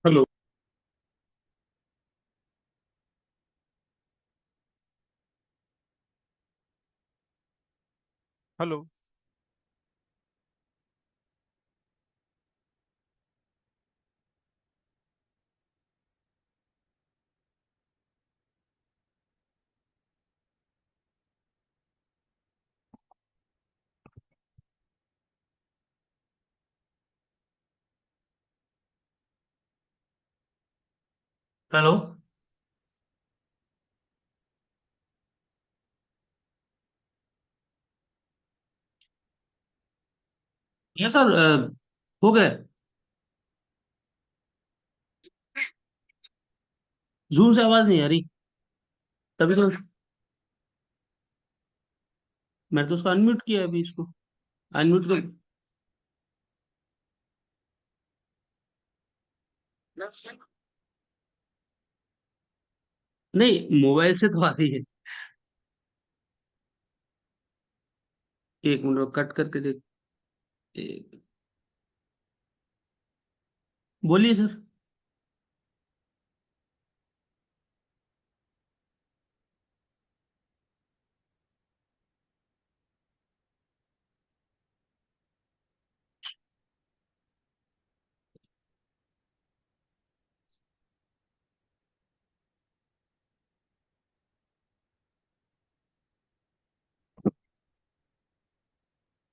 Hello. Hello. Hello. ये sir हो गए। जूम से आवाज नहीं आ रही। तभी तो मैंने तो उसको अनम्यूट किया है अभी इसको। अनम्यूट कर। नहीं, मोबाइल से तो आ रही है। एक मिनट कट करके देख। बोलिए सर।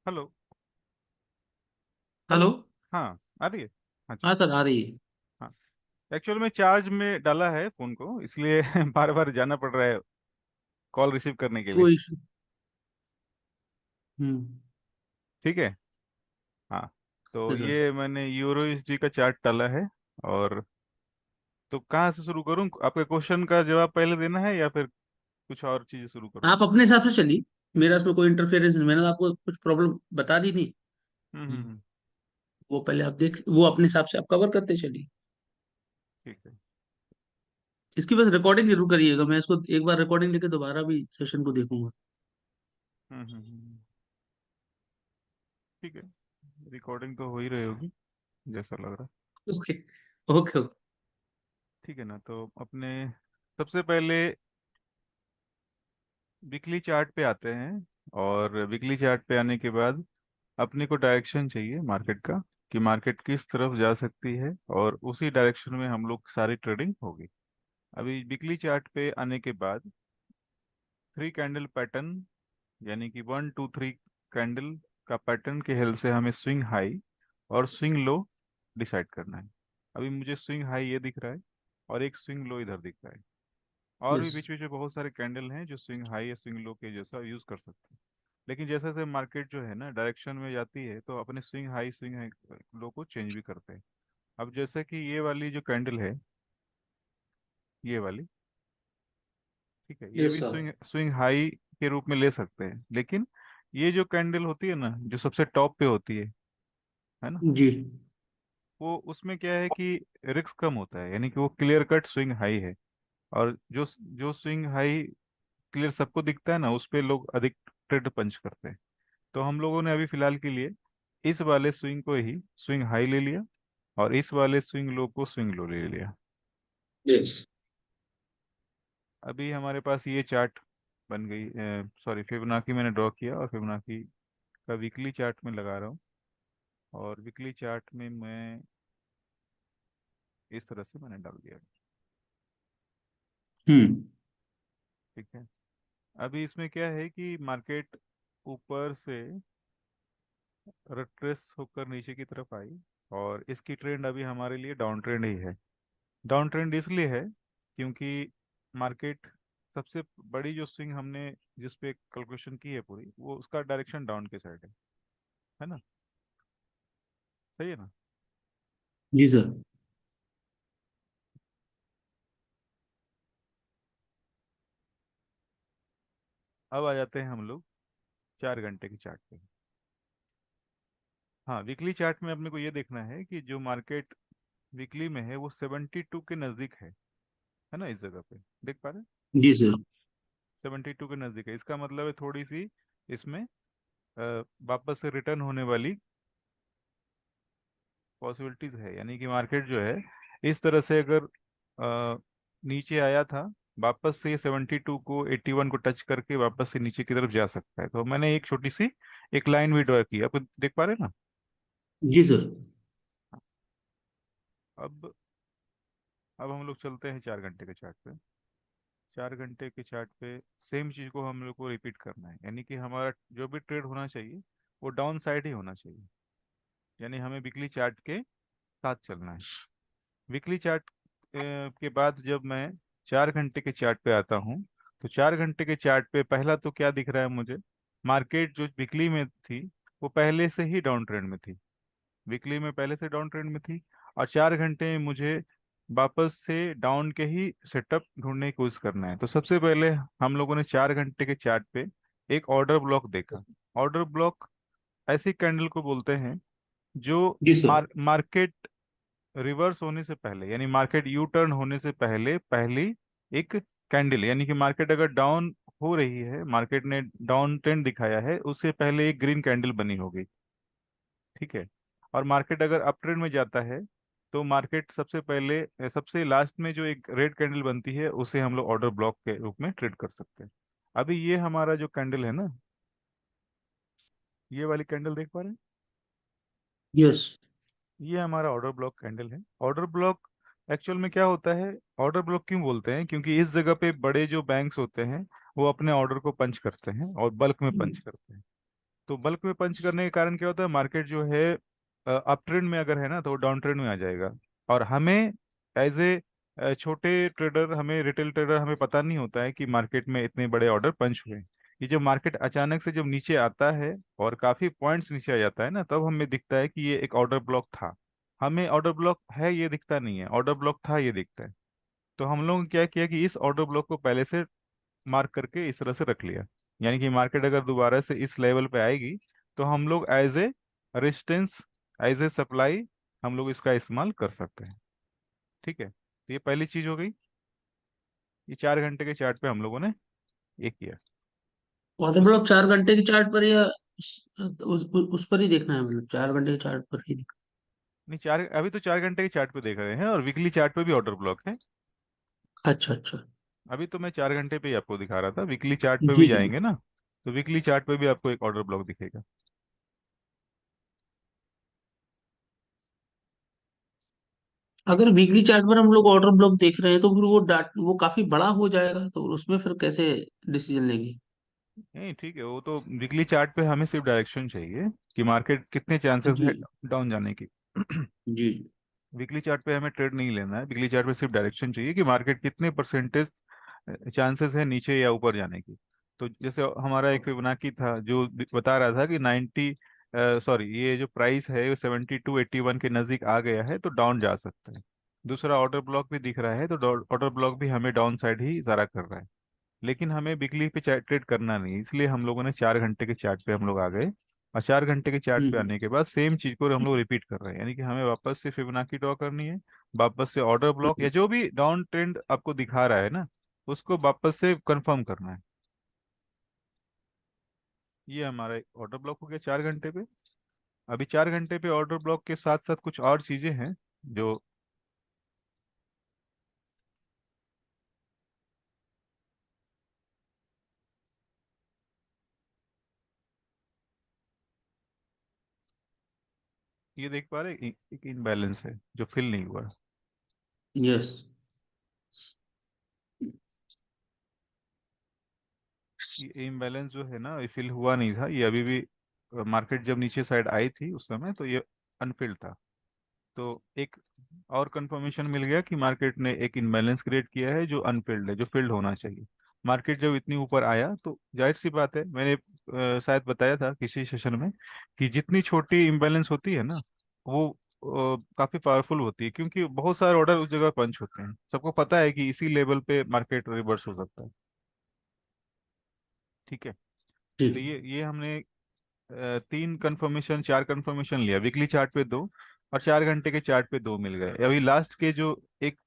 हेलो। हेलो। हाँ, आ रही है। हाँ जी। हाँ सर, आ रही है। हाँ, एक्चुअल में चार्ज में डाला है फ़ोन को, इसलिए बार बार जाना पड़ रहा है कॉल रिसीव करने के लिए। कोई इशू। हम्म। ठीक है। हाँ, तो सर। ये मैंने यूरो यूएसडी का चार्ट डाला है। और तो कहाँ से शुरू करूँ? आपके क्वेश्चन का जवाब पहले देना है या फिर कुछ और चीज़ें शुरू करूँ? आप अपने हिसाब से चलिए। मेरा इसमें कोई इंटरफेरेंस नहीं, मैंने तो आपको कुछ प्रॉब्लम बता दी थी। हम्म, हम्म। वो पहले आप देख, वो अपने हिसाब से आप कवर करते चलिए। ठीक है। इसकी बस रिकॉर्डिंग जरूर करिएगा, मैं इसको एक बार रिकॉर्डिंग लेके दोबारा भी सेशन को देखूंगा। ठीक है, रिकॉर्डिंग तो हो ही रही होगी जैसा लग रहा है। ओके। ओके। ठीक है ना, तो अपने सबसे पहले वीकली चार्ट पे आते हैं। और वीकली चार्ट पे आने के बाद अपने को डायरेक्शन चाहिए मार्केट का, कि मार्केट किस तरफ जा सकती है, और उसी डायरेक्शन में हम लोग सारी ट्रेडिंग होगी। अभी वीकली चार्ट पे आने के बाद थ्री कैंडल पैटर्न, यानी कि 1 2 3 कैंडल का पैटर्न के हेल्प से हमें स्विंग हाई और स्विंग लो डिसाइड करना है। अभी मुझे स्विंग हाई ये दिख रहा है, और एक स्विंग लो इधर दिख रहा है। और भी यस। बीच बीच में बहुत सारे कैंडल हैं जो स्विंग हाई या स्विंग लो के जैसा यूज कर सकते हैं। लेकिन जैसे जैसे मार्केट जो है ना डायरेक्शन में जाती है, तो अपने स्विंग हाई लो को चेंज भी करते हैं। अब जैसे कि ये वाली जो कैंडल है, ये वाली, ठीक है, ये यस भी सर। स्विंग स्विंग हाई के रूप में ले सकते हैं। लेकिन ये जो कैंडल होती है ना, जो सबसे टॉप पे होती है ना, जी। वो उसमें क्या है कि रिस्क कम होता है, यानी कि वो क्लियर कट स्विंग हाई है। और जो जो स्विंग हाई क्लियर सबको दिखता है ना, उस पे लोग अधिक ट्रेड पंच करते हैं। तो हम लोगों ने अभी फिलहाल के लिए इस वाले स्विंग को ही स्विंग हाई ले लिया, और इस वाले स्विंग लो को स्विंग लो ले लिया। यस। अभी हमारे पास ये चार्ट बन गई। सॉरी, फिबोनाची मैंने ड्रॉ किया, और फिबोनाची का वीकली चार्ट में लगा रहा हूँ। और वीकली चार्ट में मैं इस तरह से मैंने डाल दिया। हम्म। ठीक है। अभी इसमें क्या है कि मार्केट ऊपर से रिट्रेस होकर नीचे की तरफ आई, और इसकी ट्रेंड अभी हमारे लिए डाउन ट्रेंड ही है। डाउन ट्रेंड इसलिए है क्योंकि मार्केट सबसे बड़ी जो स्विंग हमने जिस पे कैलकुलेशन की है पूरी, वो उसका डायरेक्शन डाउन के साइड है ना? सही है ना? जी सर। अब आ जाते हैं हम लोग 4 घंटे के चार्ट पे। हाँ, वीकली चार्ट में अपने को ये देखना है कि जो मार्केट वीकली में है वो 72 के नज़दीक है ना? इस जगह पे देख पा रहे हैं? जी सर। 72 के नज़दीक है, इसका मतलब है थोड़ी सी इसमें वापस से रिटर्न होने वाली पॉसिबिलिटीज है। यानी कि मार्केट जो है इस तरह से अगर नीचे आया था, वापस से 72 को 81 को टच करके वापस से नीचे की तरफ जा सकता है। तो मैंने एक छोटी सी एक लाइन भी ड्रॉ की, आप देख पा रहे हैं ना? जी सर। अब अब हम लोग चलते हैं 4 घंटे के चार्ट पे। 4 घंटे के चार्ट पे सेम चीज को हम लोग को रिपीट करना है, यानी कि हमारा जो भी ट्रेड होना चाहिए वो डाउन साइड ही होना चाहिए। यानी हमें वीकली चार्ट के साथ चलना है। वीकली चार्ट के बाद जब मैं 4 घंटे के चार्ट पे आता हूँ, तो 4 घंटे के चार्ट पे पहला तो क्या दिख रहा है मुझे? मार्केट जो वीकली में थी वो पहले से ही डाउन ट्रेंड में थी। वीकली में पहले से डाउन ट्रेंड में थी, और 4 घंटे में मुझे वापस से डाउन के ही सेटअप ढूंढने की कोशिश करना है। तो सबसे पहले हम लोगों ने 4 घंटे के चार्ट पे एक ऑर्डर ब्लॉक देखा। ऑर्डर ब्लॉक ऐसी कैंडल को बोलते हैं जो जी सर। मार्केट रिवर्स होने से पहले, यानी मार्केट यू टर्न होने से पहले पहली एक कैंडल, यानी कि मार्केट अगर डाउन हो रही है, मार्केट ने डाउन ट्रेंड दिखाया है, उससे पहले एक ग्रीन कैंडल बनी होगी। ठीक है? और मार्केट अगर अप ट्रेंड में जाता है तो मार्केट सबसे पहले सबसे लास्ट में जो एक रेड कैंडल बनती है उसे हम लोग ऑर्डर ब्लॉक के रूप में ट्रेड कर सकते हैं। अभी ये हमारा जो कैंडल है ना, ये वाली कैंडल देख पा रहे हैं? यस। ये हमारा ऑर्डर ब्लॉक कैंडल है। ऑर्डर ब्लॉक एक्चुअल में क्या होता है? ऑर्डर ब्लॉक क्यों बोलते हैं? क्योंकि इस जगह पे बड़े जो बैंक्स होते हैं वो अपने ऑर्डर को पंच करते हैं और बल्क में पंच करते हैं। तो बल्क में पंच करने के कारण क्या होता है? मार्केट जो है अप ट्रेंड में अगर है ना, तो डाउन ट्रेंड में आ जाएगा। और हमें एज ए छोटे ट्रेडर, हमें रिटेल ट्रेडर, हमें पता नहीं होता है कि मार्केट में इतने बड़े ऑर्डर पंच हुए। ये जब मार्केट अचानक से जब नीचे आता है और काफी पॉइंट्स नीचे आ जाता है ना, तब हमें दिखता है कि ये एक ऑर्डर ब्लॉक था। हमें ऑर्डर ब्लॉक है ये दिखता नहीं है, ऑर्डर ब्लॉक था ये दिखता है। तो हम लोगों ने क्या किया कि इस ऑर्डर ब्लॉक को पहले से मार्क करके इस तरह से रख लिया। यानी कि मार्केट अगर दोबारा से इस लेवल पे आएगी तो हम लोग as a resistance, as a supply, हम लोग इसका इस्तेमाल कर सकते हैं। ठीक है? तो ये पहली चीज हो गई। ये 4 घंटे के चार्ट पे हम लोगों ने ये किया। ऑर्डर उस ब्लॉक 4 घंटे की चार्ट पर या उस पर ही देखना है, मतलब 4 घंटे की चार्ट पर ही देखना? नहीं, चार अभी तो 4 घंटे के चार्ट पे देख रहे हैं, और वीकली चार्ट पे भी ऑर्डर ब्लॉक है। अच्छा अच्छा। अभी तो मैं 4 घंटे पे ही आपको दिखा रहा था, वीकली चार्ट पे भी जी जी। जाएंगे ना, तो वीकली चार्ट पे भी आपको एक ऑर्डर ब्लॉक दिखेगा। अगर वीकली चार्ट पर हम लोग ऑर्डर ब्लॉक देख रहे हैं तो फिर वो डाट वो काफी बड़ा हो जाएगा, तो उसमें फिर कैसे डिसीजन लेंगे? नहीं ठीक है, वो तो वीकली चार्ट पे हमें सिर्फ डायरेक्शन चाहिए कि मार्केट कितने चांसेस जी है डाउन जाने की। जी। वीकली चार्ट पे हमें ट्रेड नहीं लेना है, वीकली चार्ट पे सिर्फ डायरेक्शन चाहिए कि मार्केट कितने परसेंटेज चांसेस है नीचे या ऊपर जाने की। तो जैसे हमारा एक फिबोनाची था जो बता रहा था कि 90, सॉरी, ये जो प्राइस है वो 72 81 के नज़दीक आ गया है तो डाउन जा सकता है। दूसरा ऑर्डर ब्लॉक भी दिख रहा है, तो ऑर्डर ब्लॉक भी हमें डाउन साइड ही इशारा कर रहा है। लेकिन हमें वीकली पे ट्रेड करना नहीं है, इसलिए हम लोगों ने 4 घंटे के चार्ट पे हम लोग आ गए। और 4 घंटे के चार्ट पे हम्म। आने के बाद सेम चीज को हम लोग रिपीट कर रहे हैं, यानी कि हमें वापस से फिबोनाची ड्रॉ करनी है। वापस से ऑर्डर ब्लॉक या जो भी डाउन ट्रेंड आपको दिखा रहा है ना, उसको वापस से कंफर्म करना है। ये हमारा ऑर्डर ब्लॉक हो गया 4 घंटे पे। अभी 4 घंटे पे ऑर्डर ब्लॉक के साथ साथ कुछ और चीजें हैं जो, ये देख पा रहे हैं? एक इनबैलेंस है जो फिल नहीं हुआ। यस। ये इम्बैलेंस जो है ना, ये फिल हुआ नहीं था, ये अभी भी मार्केट जब नीचे साइड आई थी उस समय तो ये अनफिल्ड था। तो एक और कंफर्मेशन मिल गया कि मार्केट ने एक इम्बैलेंस क्रिएट किया है जो अनफिल्ड है, जो फिल्ड होना चाहिए। मार्केट जब इतनी ऊपर आया तो जाहिर सी बात है, मैंने शायद बताया था किसी सेशन में कि जितनी छोटी इम्बैलेंस होती है ना, वो काफी पावरफुल होती है, क्योंकि बहुत सारे ऑर्डर उस जगह पंच होते हैं। सबको पता है कि इसी लेवल पे मार्केट रिवर्स हो सकता है। ठीक है। तो ठीक। ये हमने तीन कंफर्मेशन, चार कंफर्मेशन लिया, वीकली चार्ट पे दो और 4 घंटे के चार्ट पे दो मिल गए। अभी लास्ट के जो एक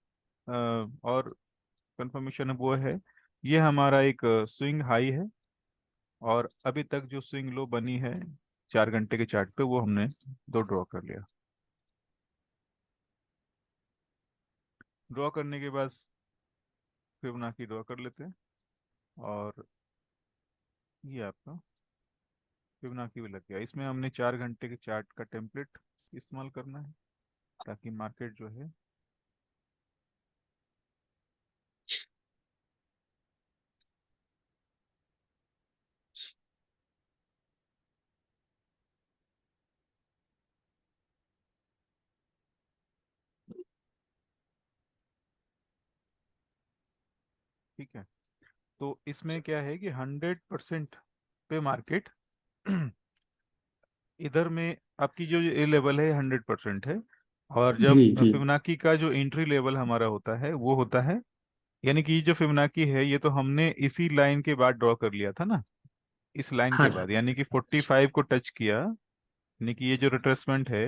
और कंफर्मेशन है वो है, ये हमारा एक स्विंग हाई है, और अभी तक जो स्विंग लो बनी है 4 घंटे के चार्ट पे, वो हमने दो ड्रॉ कर लिया। ड्रॉ करने के बाद फिबोनाची ड्रॉ कर लेते हैं, और ये आपका फिबोनाची भी लग गया। इसमें हमने 4 घंटे के चार्ट का टेम्पलेट इस्तेमाल करना है, ताकि मार्केट जो है, ठीक है। तो इसमें क्या है कि 100% पे मार्केट इधर में आपकी जो ये लेवल है 100% है। और जी जब जी। फिबोनाची का जो एंट्री लेवल हमारा होता है वो होता है, यानी कि ये जो फिबोनाची है ये तो हमने इसी लाइन के बाद ड्रॉ कर लिया था ना, इस लाइन हाँ के जी। बाद, यानी कि 45 को टच किया, यानी कि ये जो रिट्रेसमेंट है,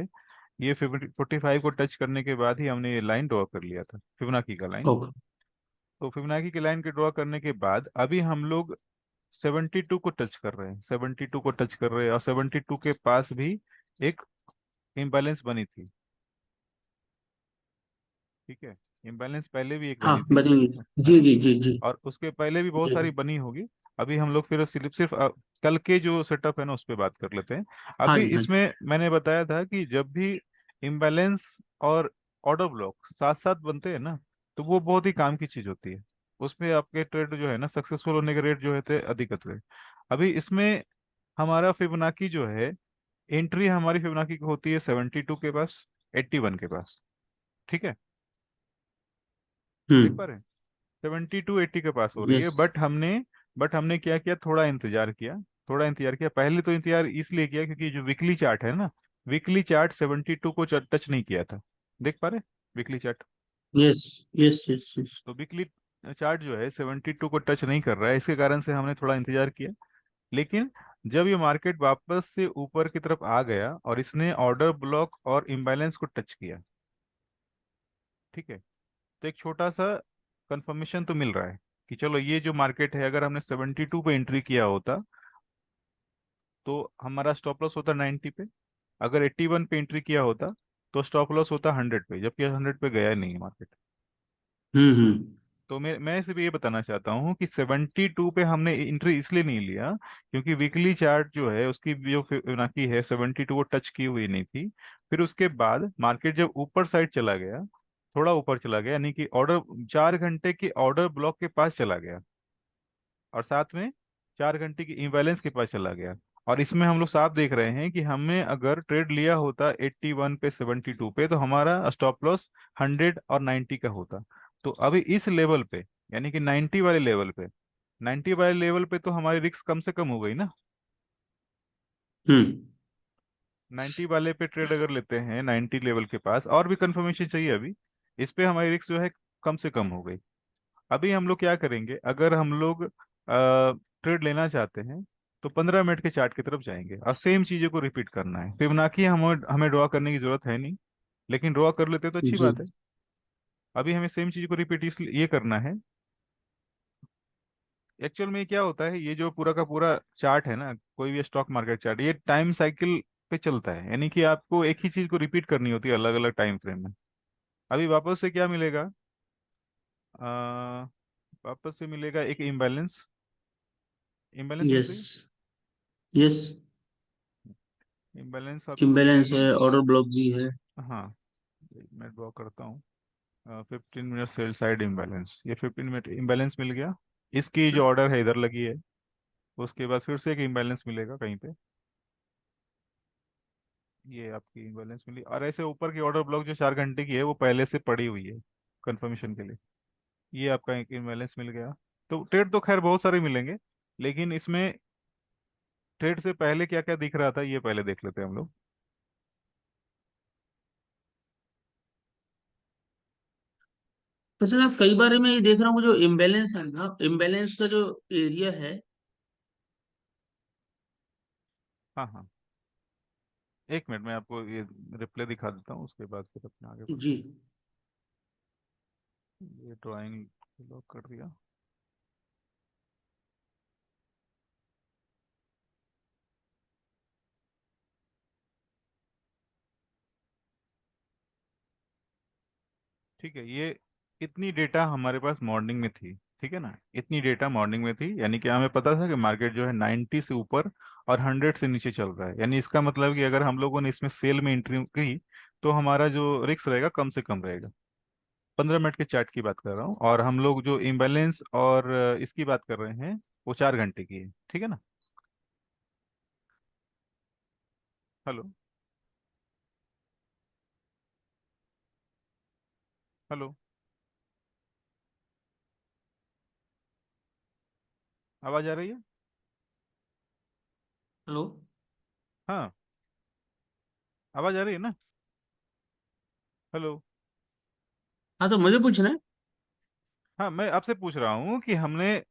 ये 45 को टच करने के बाद ही हमने ये लाइन ड्रॉ कर लिया था, फिबोनाची का लाइन। ओके। तो फिबोनाची की लाइन के ड्रॉ करने के बाद अभी हम लोग 72 को टच कर रहे हैं, 72 को टच कर रहे हैं, और 72 के पास भी एक इम्बैलेंस बनी थी। ठीक है। इम्बैलेंस पहले भी एक हाँ बनी थी, बनी हुई। है जी ना, जी जी जी। और उसके पहले भी बहुत जी सारी बनी होगी। अभी हम लोग फिर सिर्फ कल के जो सेटअप है ना उस पर बात कर लेते हैं। हाँ अभी जी। हाँ जी। इसमें मैंने बताया था कि जब भी इम्बैलेंस और ऑर्डर ब्लॉक साथ साथ बनते हैं ना, तो वो बहुत ही काम की चीज होती है। उसमें आपके ट्रेड जो है ना, सक्सेसफुल होने के रेट जो है थे अधिक होते हैं। अभी इसमें हमारा फिबोनाची जो है, एंट्री हमारी फिबोनाची की होती है 72 के पास, 81 के पास। ठीक है, देख हम्म। पा रहे हैं, 72 80 के पास हो रही है। यस। बट हमने क्या किया, थोड़ा इंतजार किया। थोड़ा इंतजार किया, पहले तो इंतजार इसलिए किया क्योंकि जो वीकली चार्ट है ना, वीकली चार्ट 72 को टच नहीं किया था। देख पा रहे, weekly chart. Yes yes yes yes. तो वीकली चार्ट जो है 72 को टच नहीं कर रहा है, इसके कारण से हमने थोड़ा इंतजार किया। लेकिन जब ये मार्केट वापस से ऊपर की तरफ आ गया और इसने ऑर्डर ब्लॉक और इम्बैलेंस को टच किया, ठीक है, तो एक छोटा सा कंफर्मेशन तो मिल रहा है कि चलो ये जो मार्केट है, अगर हमने 72 पे एंट्री किया होता तो हमारा स्टॉप लॉस होता 90 पे। अगर 81 पे एंट्री किया होता तो स्टॉप लॉस होता 100 पे, जबकि 100 पे गया नहीं मार्केट। हम्म। तो मैं सिर्फ ये बताना चाहता हूँ कि 72 पे हमने एंट्री इसलिए नहीं लिया क्योंकि वीकली चार्ट जो है उसकी जो फिबोनाची है 72 को टच की हुई नहीं थी। फिर उसके बाद मार्केट जब ऊपर साइड चला गया, थोड़ा ऊपर चला गया, यानी कि ऑर्डर 4 घंटे के ऑर्डर ब्लॉक के पास चला गया, और साथ में 4 घंटे की इम्बैलेंस के पास चला गया। और इसमें हम लोग साफ देख रहे हैं कि हमें अगर ट्रेड लिया होता 81 पे 72 पे, तो हमारा स्टॉप लॉस 100 और 90 का होता। तो अभी इस लेवल पे, यानी कि 90 वाले लेवल पे, 90 वाले लेवल पे तो हमारी रिस्क कम से कम हो गई ना। हम्म। 90 वाले पे ट्रेड अगर लेते हैं 90 लेवल के पास, और भी कंफर्मेशन चाहिए अभी, इस पे हमारी रिस्क जो है कम से कम हो गई। अभी हम लोग क्या करेंगे, अगर हम लोग ट्रेड लेना चाहते हैं तो 15 मिनट के चार्ट की तरफ जाएंगे और सेम चीज़ों को रिपीट करना है। फिबोनाची हमें हमें ड्रॉ करने की जरूरत है नहीं, लेकिन ड्रॉ कर लेते तो अच्छी जी। बात है। अभी हमें सेम चीज़ को रिपीट इसलिए ये करना है। एक्चुअल में क्या होता है, ये जो पूरा का पूरा चार्ट है ना, कोई भी स्टॉक मार्केट चार्ट, ये टाइम साइकिल पे चलता है, यानी कि आपको एक ही चीज़ को रिपीट करनी होती है अलग अलग टाइम फ्रेम में। अभी वापस से क्या मिलेगा, आ, वापस से मिलेगा एक इम्बैलेंस। इम्बैलेंस मिल यस रही यस। है, इम्बैलेंस आपको इम्बैलेंस मिलेगी। है, ऑर्डर ब्लॉक भी है। हाँ, मैं ड्रॉ करता हूँ। 15 मिनट सेल साइड इम्बैलेंस, ये 15 मिनट इम्बैलेंस मिल गया। इसकी जो ऑर्डर है इधर लगी है, उसके बाद फिर से एक इम्बैलेंस मिलेगा कहीं पे, ये आपकी इम्बैलेंस मिली। और ऐसे ऊपर की ऑर्डर ब्लॉक जो 4 घंटे की है वो पहले से पड़ी हुई है कंफर्मेशन के लिए, ये आपका एक इम्बैलेंस मिल गया। तो ट्रेड तो खैर बहुत सारे मिलेंगे, लेकिन इसमें ट्रेड से पहले क्या क्या दिख रहा था ये पहले देख लेते हैं हम लोग। तो सर आप कई बार मैं ये देख रहा हूँ जो इम्बेलेंस है ना, इम्बेलेंस का जो एरिया है। हाँ हाँ, एक मिनट में आपको ये रिप्ले दिखा देता हूँ, उसके बाद फिर अपने आगे जी। बढ़ते हैं। ये ड्राइंग लॉक कर दिया। ठीक है, ये इतनी डेटा हमारे पास मॉर्निंग में थी, ठीक है ना, इतनी डेटा मॉर्निंग में थी, यानी कि हमें पता था कि मार्केट जो है 90 से ऊपर और 100 से नीचे चल रहा है। यानी इसका मतलब है कि अगर हम लोगों ने इसमें सेल में एंट्री की तो हमारा जो रिस्क रहेगा कम से कम रहेगा। 15 मिनट के चार्ट की बात कर रहा हूँ, और हम लोग जो इम्बैलेंस और इसकी बात कर रहे हैं वो 4 घंटे की है, ठीक है ना। हेलो। हेलो। आवाज आ रही है? हेलो। हाँ, आवाज आ रही है ना? हेलो। हाँ तो मुझे पूछना है। हाँ, मैं आपसे पूछ रहा हूँ कि हमने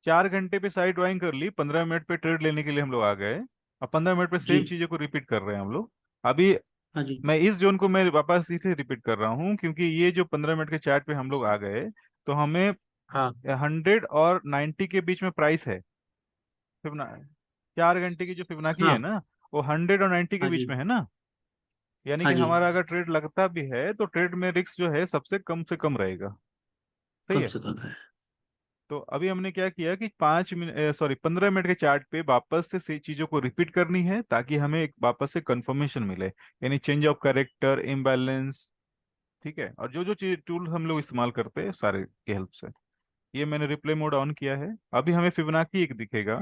4 घंटे पे साइड ड्राइंग कर ली, 15 मिनट पे ट्रेड लेने के लिए हम लोग आ गए, और 15 मिनट पे जी। सेम चीजों को रिपीट कर रहे हैं हम लोग अभी। हाँ जी। मैं इस जोन को मैं वापस इसलिए रिपीट कर रहा हूँ क्योंकि ये जो 15 मिनट के चार्ट पे हम लोग आ गए, तो हमें हाँ 100 और 90 के बीच में प्राइस है। फिबना 4 घंटे की जो फिबनाकी है हाँ। ना, वो 100 और 90 के हाँ बीच जी। में है ना। यानी हाँ कि जी। हमारा अगर ट्रेड लगता भी है तो ट्रेड में रिस्क जो है सबसे कम रहेगा। सही कम है। से कम है। तो अभी हमने क्या किया कि 5 मिनट, सॉरी, 15 मिनट के चार्ट पे वापस से चीजों को रिपीट करनी है ताकि हमें एक वापस से कंफर्मेशन मिले, यानी चेंज ऑफ कैरेक्टर, इम्बैलेंस। ठीक है, और जो जो चीज टूल हम लोग इस्तेमाल करते हैं सारे की हेल्प से। ये मैंने रिप्ले मोड ऑन किया है, अभी हमें फिबोनाची एक दिखेगा।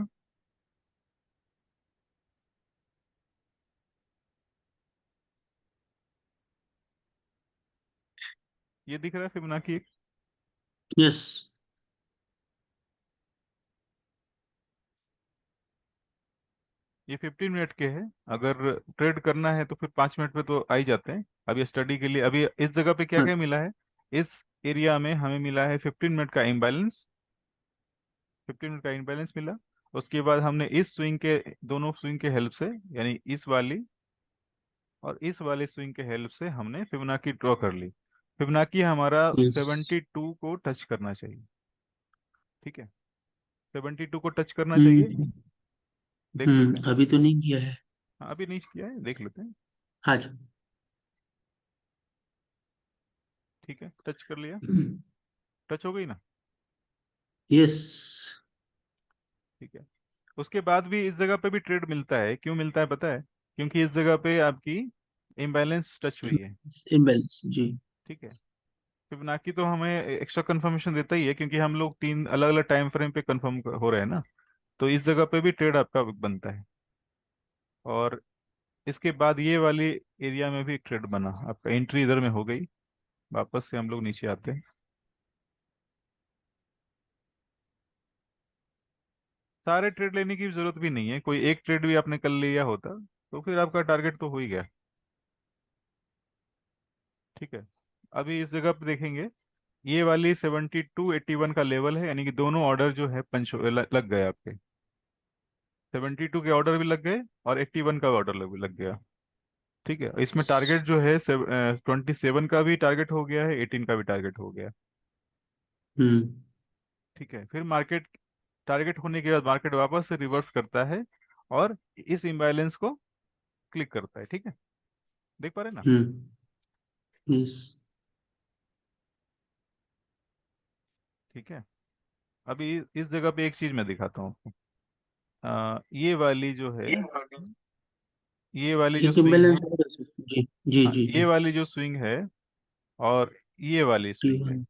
ये दिख रहा है फिबोनाची एक। यस। ये 15 मिनट के है, अगर ट्रेड करना है तो फिर 5 मिनट पे तो आ ही जाते हैं। अभी स्टडी के लिए अभी इस जगह पे क्या हाँ। क्या मिला है, इस एरिया में हमें मिला है 15 मिनट का इम्बैलेंस। 15 मिनट का इम्बैलेंस मिला। उसके बाद हमने इस स्विंग के, दोनों स्विंग के हेल्प से, यानी इस वाली और इस वाले स्विंग के हेल्प से हमने फिबोनाची ड्रॉ कर ली। फिबोनाची हमारा यस। 72 को टच करना चाहिए। ठीक है, 72 को टच करना चाहिए। हम्म। देख लेते हैं। अभी तो नहीं किया है। हाँ, अभी नहीं किया है, देख लेते हैं। हाँ जी। ठीक है, टच कर लिया। टच हो गई ना। यस। ठीक है, उसके बाद भी इस जगह पे भी ट्रेड मिलता है, क्यों मिलता है पता है? क्योंकि इस जगह पे आपकी इम्बैलेंस टच हुई है। इम्बेलेंस जी। ठीक है, फिबोनाची तो हमें एक्स्ट्रा कंफर्मेशन देता ही है क्योंकि हम लोग 3 अलग अलग टाइम फ्रेम पे कंफर्म हो रहे हैं ना। तो इस जगह पे भी ट्रेड आपका बनता है। और इसके बाद ये वाली एरिया में भी एक ट्रेड बना, आपका एंट्री इधर में हो गई। वापस से हम लोग नीचे आते हैं। सारे ट्रेड लेने की जरूरत भी नहीं है, कोई एक ट्रेड भी आपने कर लिया होता तो फिर आपका टारगेट तो हो ही गया। ठीक है, अभी इस जगह पे देखेंगे, ये वाली 72 81 का लेवल है, यानी कि दोनों ऑर्डर जो है लग गए आपके। 72 के ऑर्डर भी लग गए और 81 का ऑर्डर भी लग गया। ठीक है, इसमें टारगेट जो है 27 का भी टारगेट हो गया है, 18 का भी टारगेट हो गया। हम्म। ठीक है, फिर मार्केट टारगेट होने के बाद मार्केट वापस से रिवर्स करता है और इस इम्बैलेंस को क्लिक करता है। ठीक है, देख पा रहे हैं ना। यस। ठीक है, अभी इस जगह पे एक चीज मैं दिखाता हूँ आपको। ये वाली जो है, ये वाली जो एक स्विंग है, इम्बेलेंस और जी जी हाँ, जी ये जी। वाली जो स्विंग है और ये वाली टी स्विंग है, वन।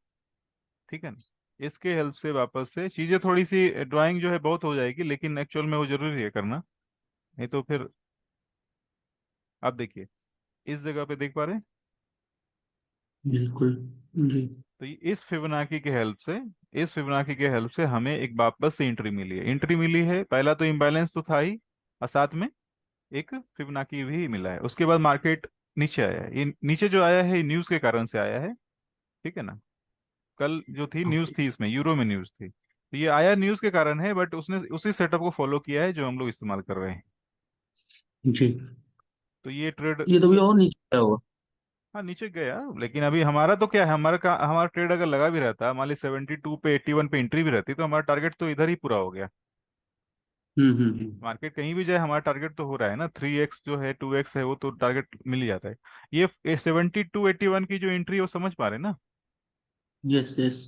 ठीक है ना। इसके हेल्प से वापस से चीजें थोड़ी सी ड्राइंग जो है बहुत हो जाएगी, लेकिन एक्चुअल में वो जरूरी है करना, नहीं तो फिर। आप देखिए, इस जगह पे देख पा रहे हैं। बिल्कुल। जी। तो इस फिबोनाची के हेल्प से, इस फिबोनाची के हेल्प से हमें एक वापस से एंट्री मिली है। एंट्री मिली है, पहला तो इम्बैलेंस तो था ही, और साथ में एक फिबोनाची भी मिला है। उसके बाद मार्केट नीचे आया है। ये नीचे जो आया है, न्यूज के कारण से आया है, ठीक है ना। कल जो थी न्यूज ओके। थी, इसमें यूरो में न्यूज थी, तो ये आया न्यूज के कारण है, बट उसने उसी सेटअप को फॉलो किया है जो हम लोग इस्तेमाल कर रहे हैं। जी। तो ये ट्रेड, ये तो भी और नीचे गया होगा। हाँ नीचे गया, लेकिन अभी हमारा तो क्या है, हमारा ट्रेड अगर लगा भी रहता, मान ली 72 पे 81 पे एंट्री भी रहती, तो हमारा टारगेट तो इधर ही पूरा हो गया। मार्केट कहीं भी जाए, हमारा टारगेट तो हो रहा है ना, 3x जो है 2x है, वो तो टारगेट मिल ही जाता है। ये 72 81 की जो एंट्री है, वो समझ पा रहे हैं ना। Yes yes.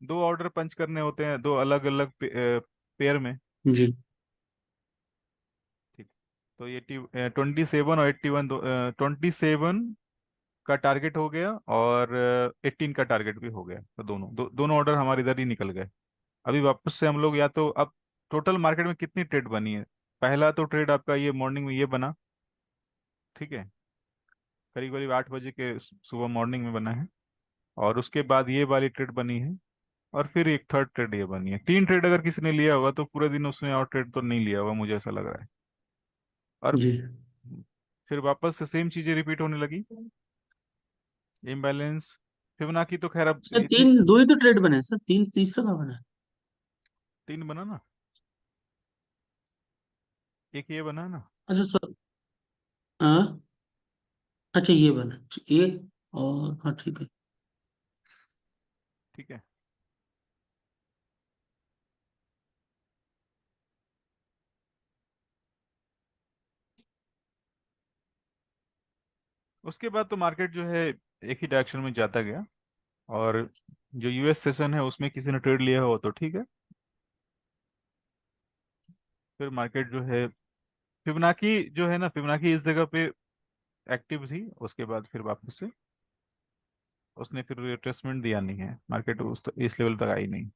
दो ऑर्डर पंच करने होते हैं, दो अलग अलग पेयर में। जी। ठीक। तो ये 27 और 81, 27 का टारगेट हो गया, और 18 का टारगेट भी हो गया, तो दोनों ऑर्डर हमारे इधर ही निकल गए। अभी वापस से हम लोग, या तो अब टोटल मार्केट में कितनी ट्रेड बनी है। पहला तो ट्रेड आपका ये मॉर्निंग में ये बना, ठीक है, करीब करीब 8 बजे के सुबह मॉर्निंग में बना है। और उसके बाद ये वाली ट्रेड बनी है, और फिर एक थर्ड ट्रेड ये बनी है। तीन ट्रेड अगर किसी ने लिया होगा, तो पूरे दिन उसने और ट्रेड तो नहीं लिया होगा, मुझे ऐसा लग रहा है। और जी फिर वापस से सेम चीजें रिपीट होने लगी, इम्बैलेंस। फिबोनाची तो खैर अब सर, इतनी, तीन दो ही तो ट्रेड बने सर, तीन तीसरा कहाँ बना? तीन बना ना, एक ये बना ना। अच्छा सर। हाँ। अच्छा ये बना ये। और हाँ ठीक है। ठीक है। उसके बाद तो मार्केट जो है एक ही डायरेक्शन में जाता गया। और जो यूएस सेशन है, उसमें किसी ने ट्रेड लिया हो तो ठीक है। फिर मार्केट जो है, फिबोनाची जो है ना, फिबोनाची इस जगह पे एक्टिव थी, उसके बाद फिर वापस से उसने फिर रिट्रेसमेंट दिया नहीं है, मार्केट इस लेवल तक आई नहीं।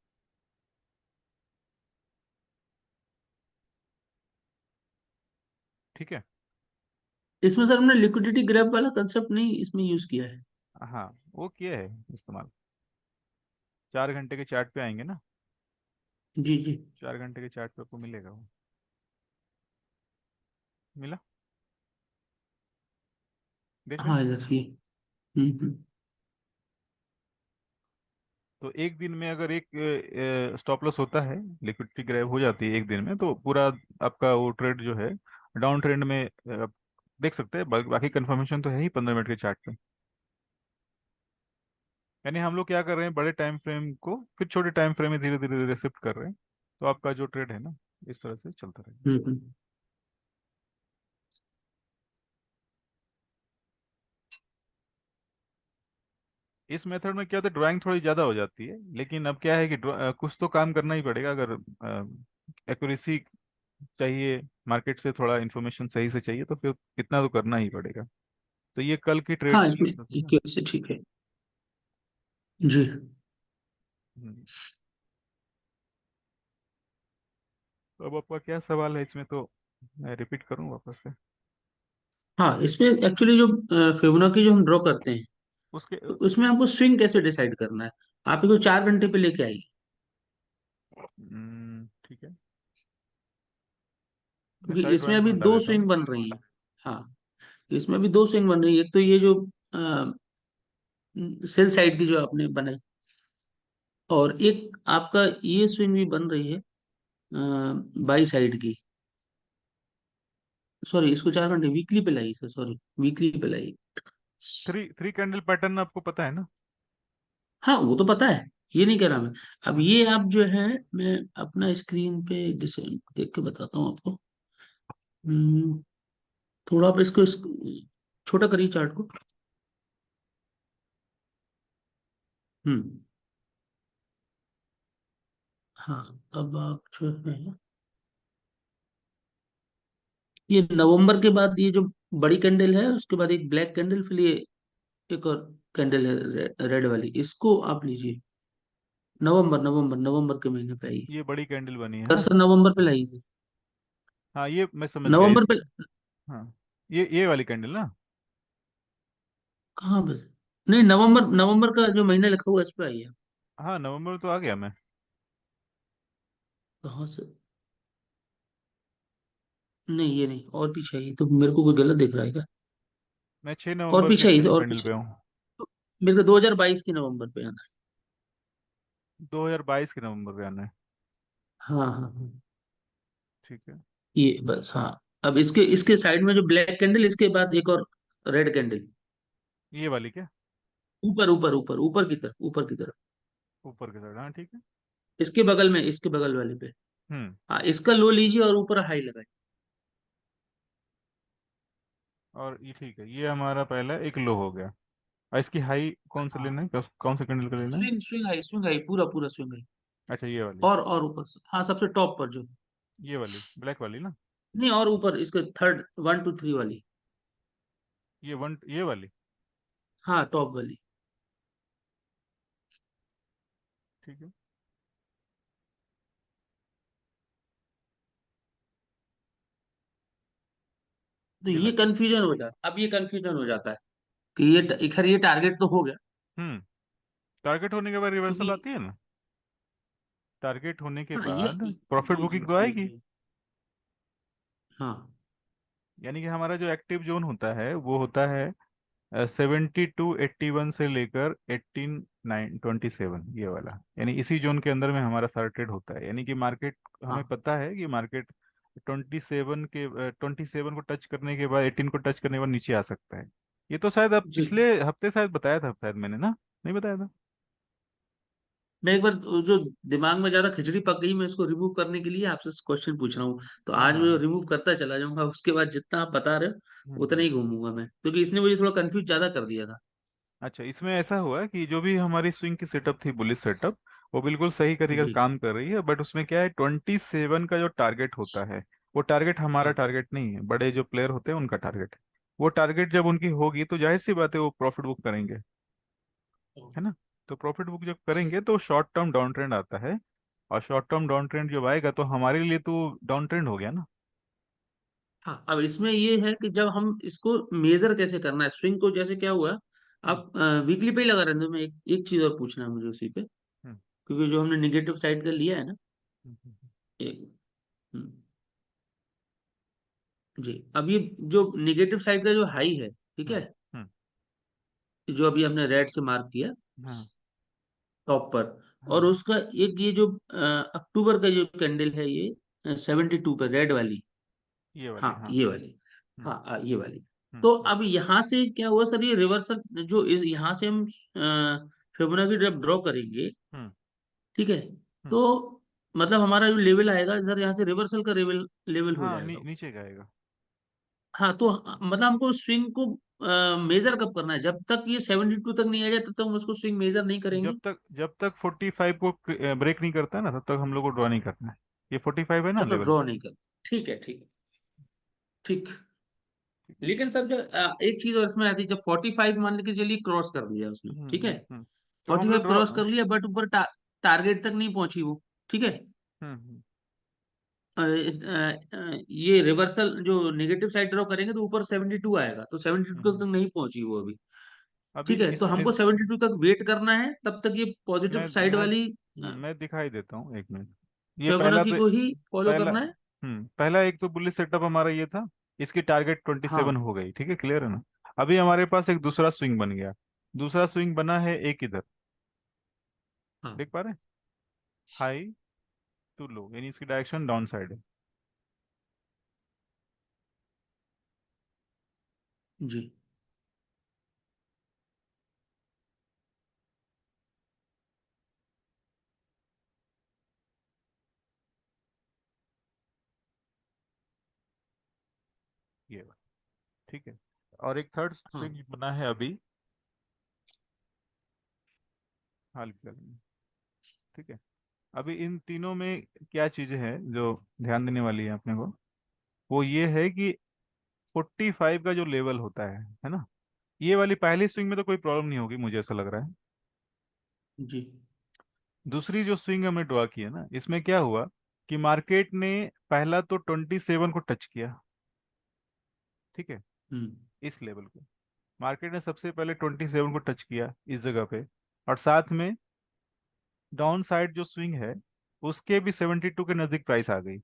ठीक है। इसमें सर हमने लिक्विडिटी ग्रैप वाला कंसेप्ट नहीं इसमें यूज किया है। हाँ, वो किया है इस्तेमाल। 4 घंटे के चार्ट पे आएंगे ना, जी जी। 4 घंटे के चार्ट पे आपको मिलेगा वो। मिला, देखा। हाँ इधर ये। हम्म। तो एक दिन में अगर एक स्टॉप लॉस होता है, लिक्विडिटी ग्रैब हो जाती है एक दिन में, तो पूरा आपका वो ट्रेड जो है डाउन ट्रेंड में आप देख सकते हैं। बाकी कंफर्मेशन तो है ही 15 मिनट के चार्ट पे। यानी हम लोग क्या कर रहे हैं, बड़े टाइम फ्रेम को फिर छोटे टाइम फ्रेम में धीरे धीरे धीरे शिफ्ट कर रहे हैं। तो आपका जो ट्रेड है ना, इस तरह से चलता रहेगा। हम्म। इस मेथड में क्या होता है, ड्राइंग थोड़ी ज़्यादा हो जाती है, लेकिन अब क्या है कि कुछ तो काम करना ही पड़ेगा। अगर एक्यूरेसी चाहिए, मार्केट से थोड़ा इन्फॉर्मेशन सही से चाहिए, तो फिर इतना तो करना ही पड़ेगा। तो ये कल की हाँ ट्रेड इसमें थी एक ना। ही वजह से ठीक है। जी। हम्म। तो अब आपका क्या सवाल है इसमें, तो मैं रिपीट करूं वापस से। हाँ इसमें एक्चुअली जो फिबोनाची जो हम ड्रॉ करते हैं, उसके तो उसमें हमको स्विंग कैसे डिसाइड करना है? आप इसको 4 घंटे पे लेके आइए। ठीक है, मैं क्योंकि साइड इसमें ड्राइंग को अभी हटा दो देता स्विंग हूँ। बन रही हैं। हाँ इसमें अभी दो स्विंग बन रही है। एक तो ये जो सेल साइड की जो आपने बनाई, और एक आपका ये स्विंग भी बन रही है बाई साइड की। सॉरी, इसको 4 घंटे वीकली पे लाइए सर, सॉरी वीकली पे लाइए। थ्री थ्री कैंडल पैटर्न आपको पता है ना। हाँ वो तो पता है, ये नहीं कह रहा मैं। अब ये आप जो है, मैं अपना स्क्रीन पे देख के बताता हूँ आपको। हम्म, थोड़ा आप इसको छोटा करिए चार्ट को। हम्म। हाँ अब आप जो है, ये नवंबर के बाद ये जो बड़ी कैंडल है, उसके बाद एक ब्लैक कैंडल, फिर ये एक और कैंडल है रेड वाली, इसको आप लीजिए। नवंबर नवंबर नवंबर के महीने पे आई। ये बड़ी कैंडल बनी है ना। कर्सर नवंबर पे लाइए। हाँ, ये मैं समझ गया नवंबर इस। पे। हाँ, ये वाली कैंडल ना। कहाँ पे? नहीं, नवंबर, नवंबर का जो महीना लिखा हुआ है, इस पे आई है। हाँ, नवंबर तो आ गया मैं। कहाँ से? नहीं, ये नहीं, और पीछे आई, तो मेरे को कोई गलत दिख रहा है क्या? मैं 6 और नवंबर के पीछे आई, और कैंडल पीछे। पे हूँ। तो मेरे को 2022 की नवंबर पे आना 2022 के नवंबर पे आना है। है। हाँ, हाँ, हाँ। ठीक है। ये बस, हाँ। अब इसके इसके साइड में जो ब्लैक कैंडल, इसके बाद एक और रेड कैंडल। ये वाली क्या? ऊपर ऊपर ऊपर ऊपर की तरफ, ऊपर की तरफ। ऊपर के साइड, हाँ ठीक है। इसके बगल में, इसके बगल वाले पे। हम्म। हाँ, इसका लो लीजिए और ऊपर हाई लगाए। और ये ठीक है, ये हमारा पहला एक लो हो गया। और इसकी हाई कौन सा हाँ, लेना है, कौन सा कैंडल का लेना है? Swing swing high, swing high, पूरा पूरा स्विंग हाई। अच्छा, ये वाली। और ऊपर से, हाँ, सबसे टॉप पर जो। ये वाली ब्लैक वाली ना? नहीं, और ऊपर इसके थर्ड, 1 2 3 वाली। ये वाली। हाँ, टॉप वाली। ठीक है। तो ये ये लग गया। कंफ्यूजन हो जाता, अब ये कंफ्यूजन हो जाता है कि ये खैर ये टारगेट तो हो गया। हम्म। टारगेट होने के बाद रिवर्सल क्योंकि आती है ना? टारगेट होने के हाँ, ये, बाद प्रॉफिट जी जी बुकिंग तो जी आएगी। जी। हाँ, यानी कि हमारा जो एक्टिव जोन होता है वो होता है 72 81 से लेकर 18 9 27, ये वाला। यानी इसी जोन के अंदर में हमारा सारा ट्रेड होता है। यानी कि मार्केट, हमें हाँ। पता है कि मार्केट 27 को टच करने के बाद, 18 को टच करने के बाद नीचे आ सकता है। ये तो शायद अब जी, पिछले हफ्ते शायद बताया था, शायद मैंने ना, नहीं बताया था? मैं एक बार जो दिमाग में ज्यादा खिचड़ी पक गई, मैं इसको रिमूव करने के लिए आपसे क्वेश्चन पूछ रहा हूँ। तो हाँ आज मैं हाँ। रिमूव करता चला जाऊंगा, उसके बाद जितना आप बता रहे हो उतना हम्म। ही घूमूंगा मैं, क्योंकि इसने मुझे थोड़ा कंफ्यूज ज्यादा कर दिया था। अच्छा, इसमें ऐसा हुआ कि जो भी हमारी स्विंग की सेटअप थी, बुलिश सेटअप, वो बिल्कुल सही कर जी। काम कर रही है। बट उसमें क्या है, 27 का जो टारगेट होता है, वो टारगेट हमारा हाँ, टारगेट नहीं है, बड़े जो प्लेयर होते हैं उनका टारगेट है। वो टारगेट जब उनकी होगी तो जाहिर सी बात है वो प्रॉफिट बुक करेंगे, है ना? तो प्रॉफिट बुक जब करेंगे तो शॉर्ट टर्म डाउन ट्रेंड आता है। और शॉर्ट टर्म डाउन ट्रेंड जब आएगा तो हमारे लिए तो डाउन ट्रेंड हो गया ना। हाँ। अब इसमें ये है कि जब हम इसको मेजर कैसे करना है स्विंग को, जैसे क्या हुआ, हम्म। आप वीकली पे ही लगा रहे थे, मैं एक चीज और पूछना है मुझे उसी पे, हम्म। क्योंकि जो हमने निगेटिव साइड का लिया है ना। हम्म। एक, हम्म, जी। अब ये जो निगेटिव साइड का जो हाई है, ठीक हम्म। है, हम्म। जो अभी हमने रेड से मार्क किया हाँ टॉप पर, और हाँ। उसका एक ये जो अक्टूबर का जो कैंडल है, ये 72 पे, रेड वाली। ये वाली, हाँ, हाँ। ये वाली। हम्म। हाँ, ये वाली। हम्म। तो हम्म। अब यहाँ से क्या हुआ सर, ये रिवर्सल, जो इस यहाँ से हम फिबोनाची जब ड्रॉ करेंगे, हम्म। ठीक है, हम्म। तो मतलब हमारा जो लेवल आएगा इधर, यहाँ से रिवर्सल का लेवल लेवल हो हाँ, जाएगा। नीचे का आएगा। हाँ, तो मतलब हमको स्विंग को मेजर कब करना है? जब तक ये 72 तक नहीं आ जाए तब तक हम उसको स्विंग मेजर नहीं करेंगे। जब तक 45 को ब्रेक नहीं करता है ना, तब तक हम लोग को ड्रॉ नहीं करना है। ये 45 है ना तब तक लेवल। ड्रॉ नहीं कर। ठीक है, ठीक है, ठीक। ठीक है। लेकिन सर जो एक चीज और इसमें आती है, जब 45 मान के चलिए क्रॉस कर दिया उसने, ठीक है, तो हम लोग 45 ड्रॉ। क्रॉस कर लिया, बट ऊपर टारगेट तक नहीं पहुंची वो, ठीक है। हम्म। ये रिवर्सल जो नेगेटिव साइड ड्रॉ करेंगे तो ऊपर 72 आएगा, तो 72 तक हम्म। नहीं पहुंची वो अभी। अभी ठीक है, तो हमको 72 तक वेट करना है, तब तक ये पॉजिटिव मैं साइड मैं वाली मैं दिखाई देता हूँ, एक मिनट। ये पहला फिबोनाची तो, को ही फॉलो पहला करना है। पहला एक तो बुलिश सेटअप हमारा ये था। इसकी टारगेट 27 हाँ, हो गई, ठीक है, क्लियर है ना? अभी हमारे पास एक दूसरा स्विंग बन गया। दूसरा स्विंग बना है एक इधर, हाँ, देख पा रहे हैं? हाई टू लो, यानी इसकी डायरेक्शन डाउन साइड है। जी। ये वाला, ठीक है। और एक थर्ड हाँ, स्विंग बना है अभी, हाल फिलहाल में, ठीक है। अभी इन तीनों में क्या चीजें हैं जो ध्यान देने वाली है अपने को? वो ये है कि 45 का जो लेवल होता है ना, ये वाली पहली स्विंग में तो कोई प्रॉब्लम नहीं होगी, मुझे ऐसा लग रहा है। जी। दूसरी जो स्विंग हमने ड्रॉ की है ना, इसमें क्या हुआ कि मार्केट ने पहला तो 27 को टच किया, ठीक है, हम्म। इस लेवल को। मार्केट ने सबसे पहले 27 को टच किया इस जगह पे, और साथ में डाउन साइड जो स्विंग है उसके भी 72 के नजदीक प्राइस आ गई।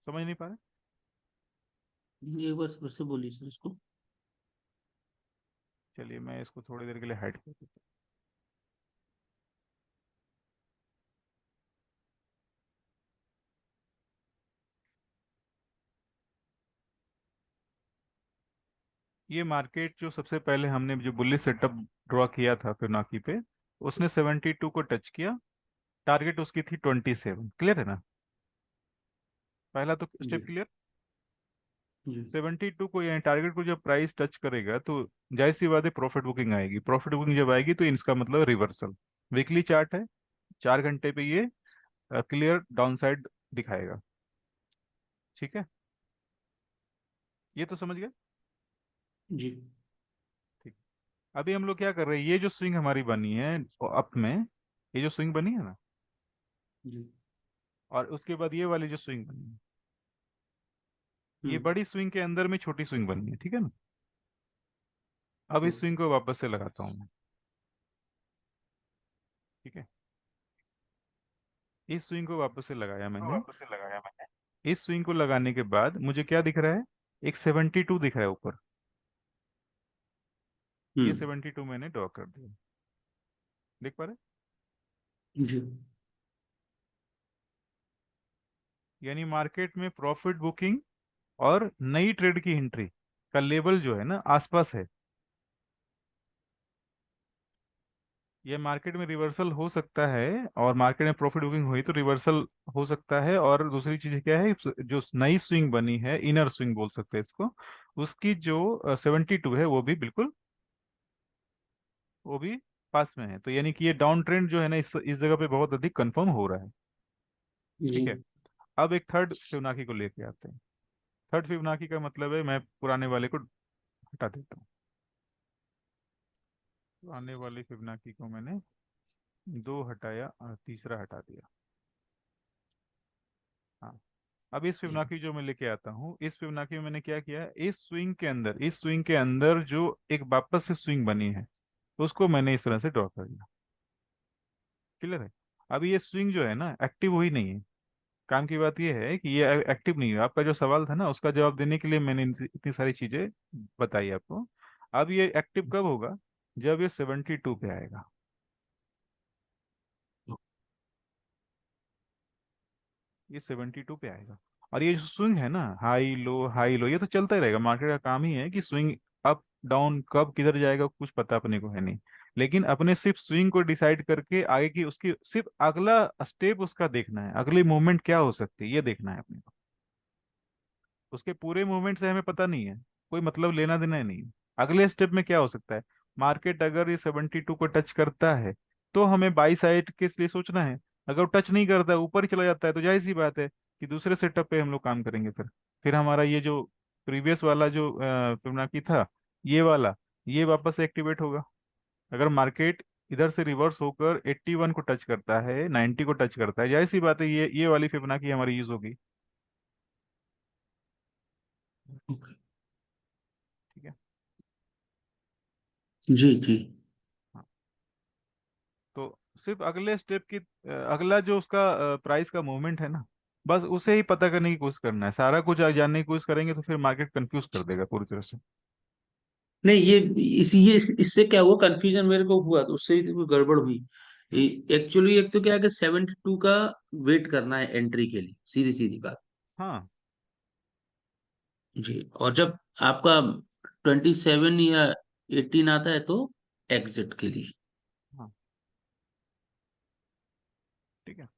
समझ नहीं पा रहे? एक बार फिर से बोलिए सर इसको। चलिए मैं इसको थोड़ी देर के लिए हाइड कर देता हूँ। ये मार्केट जो सबसे पहले हमने जो बुलिश सेटअप ड्रॉ किया था फिबोनाची पे, उसने 72 को टच किया। टारगेट उसकी थी 27। क्लियर है ना? पहला तो जी स्टेप क्लियर। जी 72 को यानी टारगेट को जब प्राइस टच करेगा तो जाहिर सी बात है प्रॉफिट बुकिंग आएगी। प्रॉफिट बुकिंग जब आएगी तो इसका मतलब रिवर्सल। वीकली चार्ट है, 4 घंटे पे ये क्लियर डाउन साइड दिखाएगा। ठीक है, ये तो समझ गए। जी ठीक। अभी हम लोग क्या कर रहे हैं, ये जो स्विंग हमारी बनी है अप में, ये जो स्विंग बनी है ना, जी। और उसके बाद ये वाली जो स्विंग बनी है, ये हम्म बड़ी स्विंग के अंदर में छोटी स्विंग बनी है। ठीक है ना? अब इस ओके। स्विंग को वापस से लगाता हूँ मैं। ठीक है, इस स्विंग को वापस से लगाया मैंने। इस स्विंग को लगाने के बाद मुझे क्या दिख रहा है, एक 72 दिख रहा है ऊपर। ये हम्म 72 मैंने ड्रॉ कर दिया। देख पा रहे? जी यानी मार्केट में प्रॉफिट बुकिंग और नई ट्रेड की एंट्री का लेवल जो है ना आसपास है। ये मार्केट में रिवर्सल हो सकता है, और मार्केट में प्रॉफिट बुकिंग हुई तो रिवर्सल हो सकता है। और दूसरी चीज क्या है, जो नई स्विंग बनी है, इनर स्विंग बोल सकते हैं इसको, उसकी जो 72 है वो भी बिल्कुल, वो भी पास में है। तो यानी कि ये डाउन ट्रेंड जो है ना इस जगह पे बहुत अधिक कंफर्म हो रहा है। जी ठीक है, अब एक थर्ड फिबोनाची को लेके आते हैं। थर्ड फिबोनाची का मतलब है, मैं पुराने वाले को हटा देता हूँ। पुराने वाली फिबोनाची को मैंने दो हटाया और तीसरा हटा दिया। हाँ, अब इस जी फिबोनाची जो मैं लेके आता हूँ, इस फिबोनाची में मैंने क्या किया है, इस स्विंग के अंदर जो एक वापस से स्विंग बनी है उसको मैंने इस तरह से ड्रॉ कर दिया। क्लियर है? अभी ये स्विंग जो है ना एक्टिव हुई नहीं है। काम की बात ये है कि ये एक्टिव नहीं है। आपका जो सवाल था ना उसका जवाब देने के लिए मैंने इतनी सारी चीजें बताई आपको। अब ये एक्टिव कब होगा, जब ये 72 पे आएगा। ये 72 पे आएगा। और ये जो स्विंग है ना, हाई लो, ये तो चलता ही रहेगा। मार्केट का काम ही है कि स्विंग अप डाउन कब किधर जाएगा कुछ पता अपने को है नहीं। लेकिन अपने सिर्फ स्विंग को डिसाइड करके आगे की उसकी सिर्फ अगला स्टेप उसका देखना है, अगली मूवमेंट क्या हो सकती है ये देखना है अपने को। उसके पूरे मूवमेंट से हमें पता नहीं है, कोई मतलब लेना देना ही नहीं है। अगले स्टेप में क्या हो सकता है, मार्केट अगर ये 72 को टच करता है तो हमें बाई साइड के लिए सोचना है। अगर वो टच नहीं करता है, ऊपर ही चला जाता है, तो जाहिर सी बात है कि दूसरे सेटअप पे हम लोग काम करेंगे। फिर हमारा ये जो प्रीवियस वाला जो फिबोनाची था, ये वाला, ये वापस से एक्टिवेट होगा। अगर मार्केट इधर से रिवर्स होकर 81 को टच करता है, 90 को टच करता है, जाहिर सी बात है ये वाली फिबोनाची हमारी यूज होगी। ओके। ठीक है। जी जी हाँ, तो सिर्फ अगले स्टेप की अगला जो उसका प्राइस का मूवमेंट है ना, बस उसे ही पता करने की कोशिश करना है। सारा कुछ जानने की कोशिश करेंगे तो फिर मार्केट कंफ्यूज कर देगा पूरी तरह से। नहीं, इससे क्या हुआ, कंफ्यूजन मेरे को हुआ तो उससे ही तो कोई गड़बड़ हुई। एक्चुअली एक तो क्या है कि 72 का वेट करना है एंट्री के लिए, सीधी सीधी बात। हाँ जी, और जब आपका 27 या 18 आता है तो एग्जिट के लिए। हाँ। ठीक है,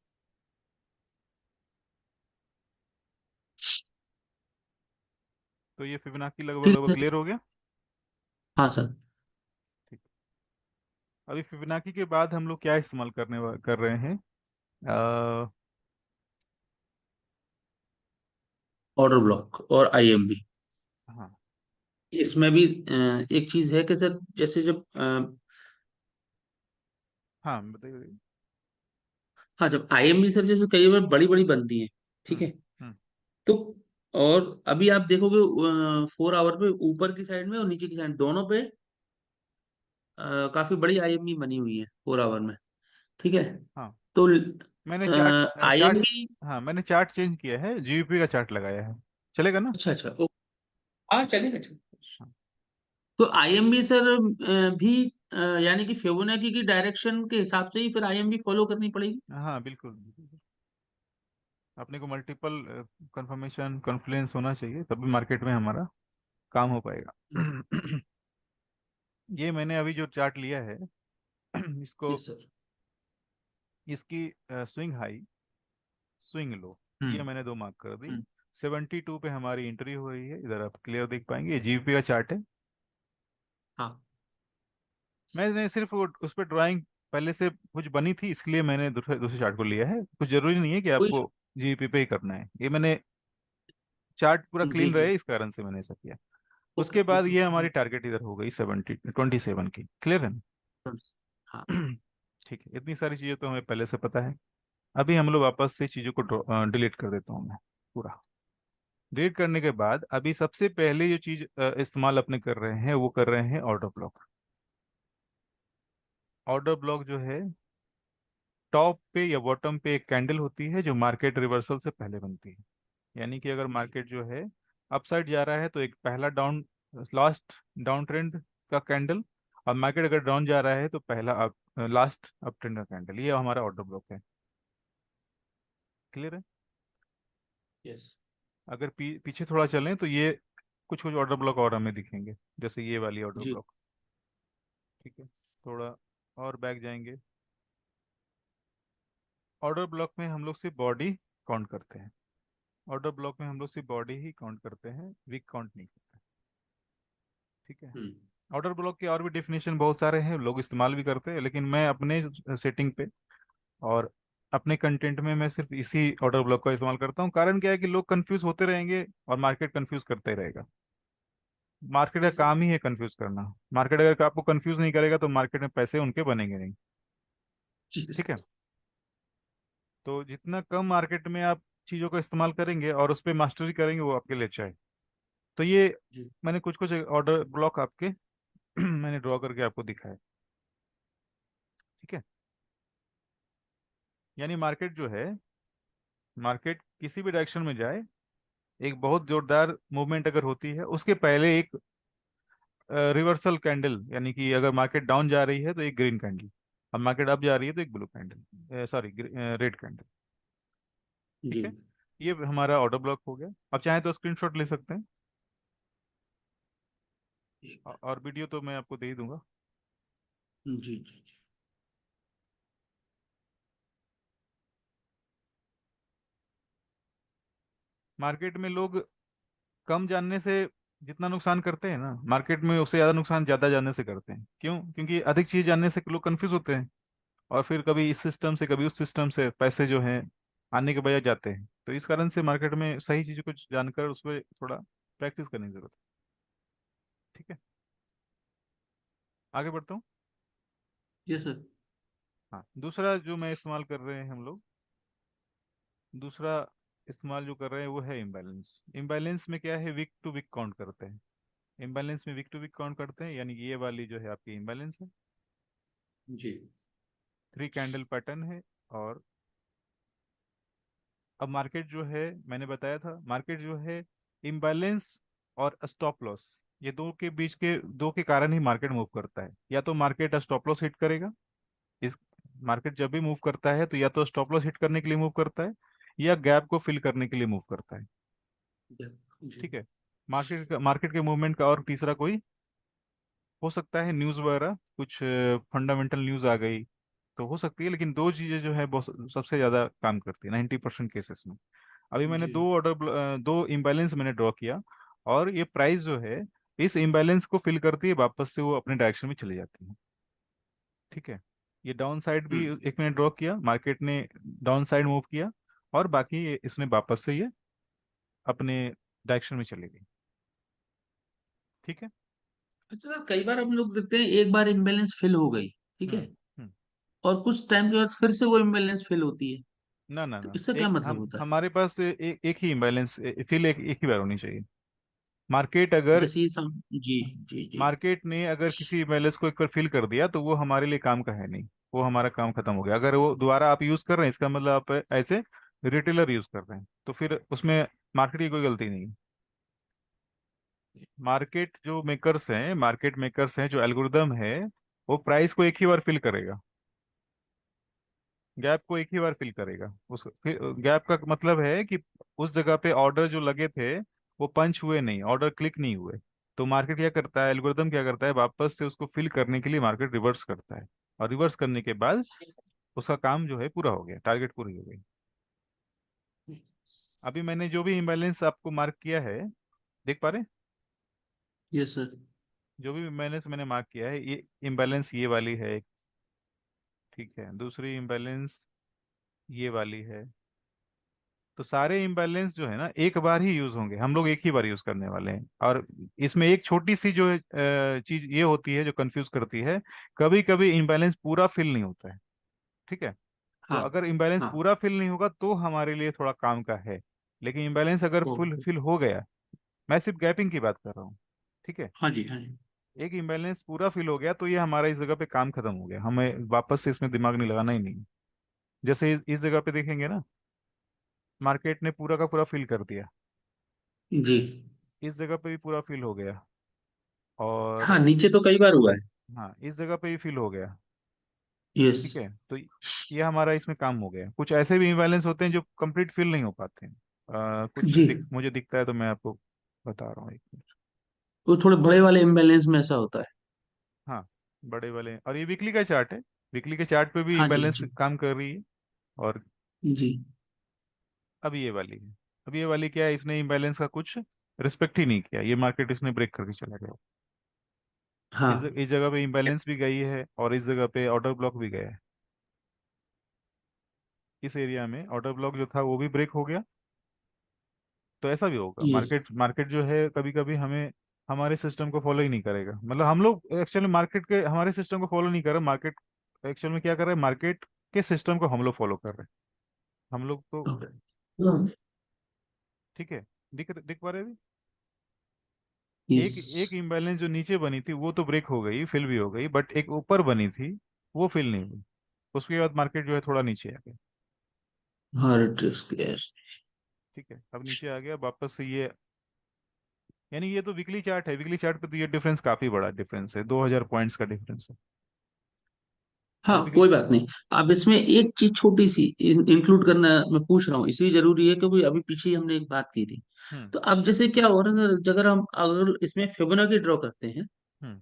तो ये फिबोनाची लगभग ठीक लगभग है। क्लियर हो गया। हाँ सर। ठीक। अभी फिबोनाची के बाद हम लोग क्या इस्तेमाल कर रहे हैं, अ, ऑर्डर ब्लॉक और आईएमबी। हाँ इसमें भी एक चीज है कि सर, जैसे जब हाँ बताइए बताइए। हाँ, जब आईएमबी सर जैसे कई बार बड़ी बड़ी बनती है, ठीक हम्म। है, हम्म। तो और अभी आप देखोगे 4 आवर पे ऊपर की साइड में और नीचे की साइड दोनों पे काफी बड़ी आईएमबी बनी हुई है 4 आवर में, ठीक है। हाँ, तो मैंने चार्ट, आईएमबी, हाँ मैंने चार्ट चेंज किया है, जीबीपी का चार्ट लगाया है, चलेगा ना? अच्छा अच्छा, हाँ चलेगा चलेगा। हाँ। तो आईएमबी सर भी यानी कि फिबोनाची की डायरेक्शन के हिसाब से ही फिर आईएमबी फॉलो करनी पड़ेगी। हाँ बिल्कुल बिल्कुल। अपने को मल्टीपल कंफर्मेशन कॉन्फ्लुएंस होना चाहिए, तभी मार्केट में हमारा काम हो पाएगा। ये मैंने अभी जो चार्ट लिया है, इसको, यस सर। इसकी स्विंग हाई, स्विंग लो, ये हम्म मैंने 2 मार्क कर दी। हम्म 72 पे हमारी एंट्री हो रही है, इधर आप क्लियर देख पाएंगे, ये जीबीपी का चार्ट है। हाँ। मैंने सिर्फ उस पर ड्राइंग पहले से कुछ बनी थी, इसलिए मैंने दूसरे दूसरे चार्ट को लिया है, कुछ जरूरी नहीं है कि कोई आपको जीबीपी पे ही करना है, ये मैंने चार्ट पूरा जी क्लीन जी। रहे इस कारण से मैंने ऐसा किया। ओके उसके बाद ओके ये ओके। हमारी टारगेट इधर हो गई 27 की, क्लियर है ना? हाँ। ठीक है, इतनी सारी चीज़ें तो हमें पहले से पता है। अभी हम लोग वापस से चीज़ों को डिलीट कर देता हूँ मैं पूरा। डिलीट करने के बाद अभी सबसे पहले जो चीज़ इस्तेमाल अपने कर रहे हैं वो कर रहे हैं ऑर्डर ब्लॉक। ऑर्डर ब्लॉक जो है, टॉप पे या बॉटम पे एक कैंडल होती है जो मार्केट रिवर्सल से पहले बनती है। यानी कि अगर जी मार्केट जो है अपसाइड जा रहा है तो एक पहला डाउन, लास्ट डाउन ट्रेंड का कैंडल, और मार्केट अगर डाउन जा रहा है तो पहला अप, लास्ट अप ट्रेंड का कैंडल, ये हमारा ऑर्डर ब्लॉक है। क्लियर है? यस अगर पीछे थोड़ा चलें तो ये कुछ कुछ ऑर्डर ब्लॉक और हमें दिखेंगे, जैसे ये वाली ऑर्डर जी। ब्लॉक। ठीक है, थोड़ा और बैक जाएंगे। ऑर्डर ब्लॉक में हम लोग सिर्फ बॉडी काउंट करते हैं, ऑर्डर ब्लॉक में हम लोग सिर्फ बॉडी ही काउंट करते हैं, वीक काउंट नहीं करते। ठीक है। हम्म ऑर्डर ब्लॉक के और भी डेफिनेशन बहुत सारे हैं, लोग इस्तेमाल भी करते हैं, लेकिन मैं अपने सेटिंग पे और अपने कंटेंट में मैं सिर्फ इसी ऑर्डर ब्लॉक का इस्तेमाल करता हूँ। कारण क्या है कि लोग कंफ्यूज होते रहेंगे और मार्केट कंफ्यूज करते ही रहेगा। मार्केट का जी सर। काम ही है कंफ्यूज करना। मार्केट अगर आपको कंफ्यूज नहीं करेगा तो मार्केट में पैसे उनके बनेंगे नहीं। जी ठीक है। सर। तो जितना कम मार्केट में आप चीज़ों का इस्तेमाल करेंगे और उस पर मास्टरी करेंगे वो आपके लिए अच्छा है। तो ये जी मैंने कुछ कुछ ऑर्डर ब्लॉक आपके मैंने ड्रॉ करके आपको दिखाया। ठीक है। यानी मार्केट जो है, मार्केट किसी भी डायरेक्शन में जाए, एक बहुत जोरदार मूवमेंट अगर होती है उसके पहले एक रिवर्सल कैंडल, यानी कि अगर मार्केट डाउन जा रही है तो एक ग्रीन कैंडल, अब मार्केट अप जा रही है तो एक blue candle, sorry red candle. जी ठीक है। ये हमारा ऑर्डर ब्लॉक हो गया। अब चाहे तो स्क्रीनशॉट ले सकते हैं, और वीडियो तो मैं आपको दे ही दूंगा। जी जी जी। मार्केट में लोग कम जानने से जितना नुकसान करते हैं ना, मार्केट में उससे ज़्यादा नुकसान ज़्यादा जानने से करते हैं। क्यों? क्योंकि अधिक चीज़ जानने से लोग कंफ्यूज होते हैं, और फिर कभी इस सिस्टम से कभी उस सिस्टम से पैसे जो हैं आने के बजाय जाते हैं। तो इस कारण से मार्केट में सही चीज़ों को जानकर उस पर थोड़ा प्रैक्टिस करने की जरूरत है। ठीक है, आगे बढ़ता हूँ। Yes sir. हाँ, दूसरा जो मैं इस्तेमाल कर रहे हैं हम लोग, दूसरा इस्तेमाल जो कर रहे हैं वो है इम्बैलेंस। इम्बैलेंस में क्या है, वीक टू वीक काउंट करते हैं। इम्बैलेंस में वीक टू वीक काउंट करते हैं, यानी कि ये वाली जो है आपकी इम्बैलेंस है, जी 3 कैंडल पैटर्न है। और अब मार्केट जो है, मैंने बताया था मार्केट जो है इम्बैलेंस और स्टॉप लॉस, ये दो के बीच के दो के कारण ही मार्केट मूव करता है। या तो मार्केट स्टॉप लॉस हिट करेगा, इस मार्केट जब भी मूव करता है तो या तो स्टॉप लॉस हिट करने के लिए मूव करता है, या गैप को फिल करने के लिए मूव करता है। जी ठीक है। मार्केट के मूवमेंट का और तीसरा कोई हो सकता है, न्यूज़ वगैरह कुछ फंडामेंटल न्यूज़ आ गई तो हो सकती है, लेकिन दो चीज़ें जो है बहुत सबसे ज़्यादा काम करती है 90% केसेस में। अभी मैंने जी दो इम्बैलेंस मैंने ड्रॉ किया, और ये प्राइस जो है इस इम्बैलेंस को फिल करती है, वापस से वो अपने डायरेक्शन में चली जाती है। ठीक है। ये डाउन साइड भी हम्म एक मैंने ड्रॉ किया, मार्केट ने डाउन साइड मूव किया, और बाकी इसने वापस से ये अपने डायरेक्शन में चली गई। ठीक है। अच्छा सर, कई बार हम लोग देखते हैं एक बार इम्बैलेंस फिल हो गई, ठीक है, हम्म। हम्म। और कुछ टाइम के बाद फिर से वो इम्बैलेंस फिल होती है। ना ना तो ना, इससे क्या एक मतलब हम होता है? हमारे पास एक ही इम्बैलेंस फिल एक ही बार होनी चाहिए। मार्केट अगर जैसे ये जी जी जी। मार्केट ने अगर किसी बैलेंस को एक बार फिल कर दिया तो वो हमारे लिए काम का है नहीं। वो हमारा काम खत्म हो गया। अगर वो दोबारा आप यूज कर रहे हैं, इसका मतलब आप ऐसे रिटेलर यूज कर रहे हैं, तो फिर उसमें मार्केट की कोई गलती नहीं है। मार्केट मेकर्स हैं जो एल्गोरिदम है, वो प्राइस को एक ही बार फिल करेगा, गैप को एक ही बार फिल करेगा। उस गैप का मतलब है कि उस जगह पे ऑर्डर जो लगे थे वो पंच हुए नहीं, ऑर्डर क्लिक नहीं हुए। तो मार्केट क्या करता है, एल्गोरिदम क्या करता है, वापस से उसको फिल करने के लिए मार्केट रिवर्स करता है। और रिवर्स करने के बाद उसका काम जो है पूरा हो गया, टारगेट पूरी हो गई। अभी मैंने जो भी इम्बैलेंस आपको मार्क किया है, देख पा रहे हैं? Yes sir. जो भी इम्बैलेंस मैंने मार्क किया है, ये इम्बैलेंस ये वाली है एक, ठीक है, दूसरी इम्बैलेंस ये वाली है। तो सारे इम्बैलेंस जो है ना एक बार ही यूज होंगे, हम लोग एक ही बार यूज करने वाले हैं। और इसमें एक छोटी सी जो चीज ये होती है जो कंफ्यूज करती है, कभी कभी इम्बैलेंस पूरा फिल नहीं होता है। ठीक है। तो हाँ अगर इम्बैलेंस हाँ। पूरा फिल नहीं होगा तो हमारे लिए थोड़ा काम का है। लेकिन इम्बैलेंस अगर फुल ओके। फिल हो गया, मैं सिर्फ गैपिंग की बात कर रहा हूँ, ठीक है, हाँ जी हाँ जी। एक इम्बैलेंस पूरा फिल हो गया तो ये हमारा इस जगह पे काम खत्म हो गया, हमें वापस से इसमें दिमाग नहीं लगाना ही नहीं। जैसे इस जगह पे देखेंगे ना, मार्केट ने पूरा का पूरा फिल कर दिया, जी। इस जगह पे भी पूरा फिल हो गया, हाँ, और नीचे तो कई बार हुआ है। हाँ इस जगह पे भी फिल हो गया। यस। ठीक है। तो ये हमारा इसमें काम हो गया। कुछ ऐसे भी इम्बैलेंस होते हैं जो कंप्लीट फिल नहीं हो पाते हैं। जी। मुझे दिखता है तो मैं आपको बता रहा हूँ एक मिनट। वो थोड़े बड़े वाले इम्बैलेंस में ऐसा होता है। हाँ, बड़े वाले, और ये वीकली का चार्ट है, वीकली के चार्ट पे भी हाँ जी हाँ इम्बैलेंस जी। काम कर रही है। और जी। अभी ये वाली है। अभी ये वाली क्या है, इसने इम्बैलेंस का कुछ रिस्पेक्ट ही नहीं किया, ये मार्केट इसने ब्रेक करके चला गया। हाँ। इस जगह पे इम्बैलेंस भी गई है और इस जगह पे ऑर्डर ब्लॉक भी गया है। इस एरिया में ऑर्डर ब्लॉक जो था वो भी ब्रेक हो गया। तो ऐसा भी होगा, यस। मार्केट मार्केट जो है कभी कभी हमें हमारे सिस्टम को फॉलो ही नहीं करेगा। मतलब हम लोग एक्चुअली मार्केट के हमारे सिस्टम को फॉलो नहीं कर रहे, मार्केट एक्चुअल में क्या कर रहे हैं, मार्केट के सिस्टम को हम लोग फॉलो कर रहे हैं। हम लोग तो, ओके। ठीक है, दिख पा रहे हैं अभी? यस। एक इम्बैलेंस जो नीचे बनी थी वो तो ब्रेक हो गई, फिल भी हो गई, बट एक ऊपर बनी थी वो फिल नहीं हुई। उसके बाद मार्केट जो है थोड़ा नीचे आ गया। हाँ, रिट्रेस यस। ठीक है, अब नीचे आ गया वापस से ये, यानी ये तो वीकली चार्ट है, वीकली चार्ट पे तो ये डिफरेंस काफी बड़ा डिफरेंस है, 2000 पॉइंट्स का डिफरेंस है। हाँ, और वीकली, कोई बात नहीं। अब इसमें एक चीज छोटी सी इंक्लूड करना मैं पूछ रहा हूँ, इसलिए जरूरी है क्योंकि अभी पीछे ही हमने एक बात की थी। हम्म तो अब जैसे क्या हो रहा है, अगर हम अगर इसमें फिबोनाची ड्रॉ करते हैं, हम्म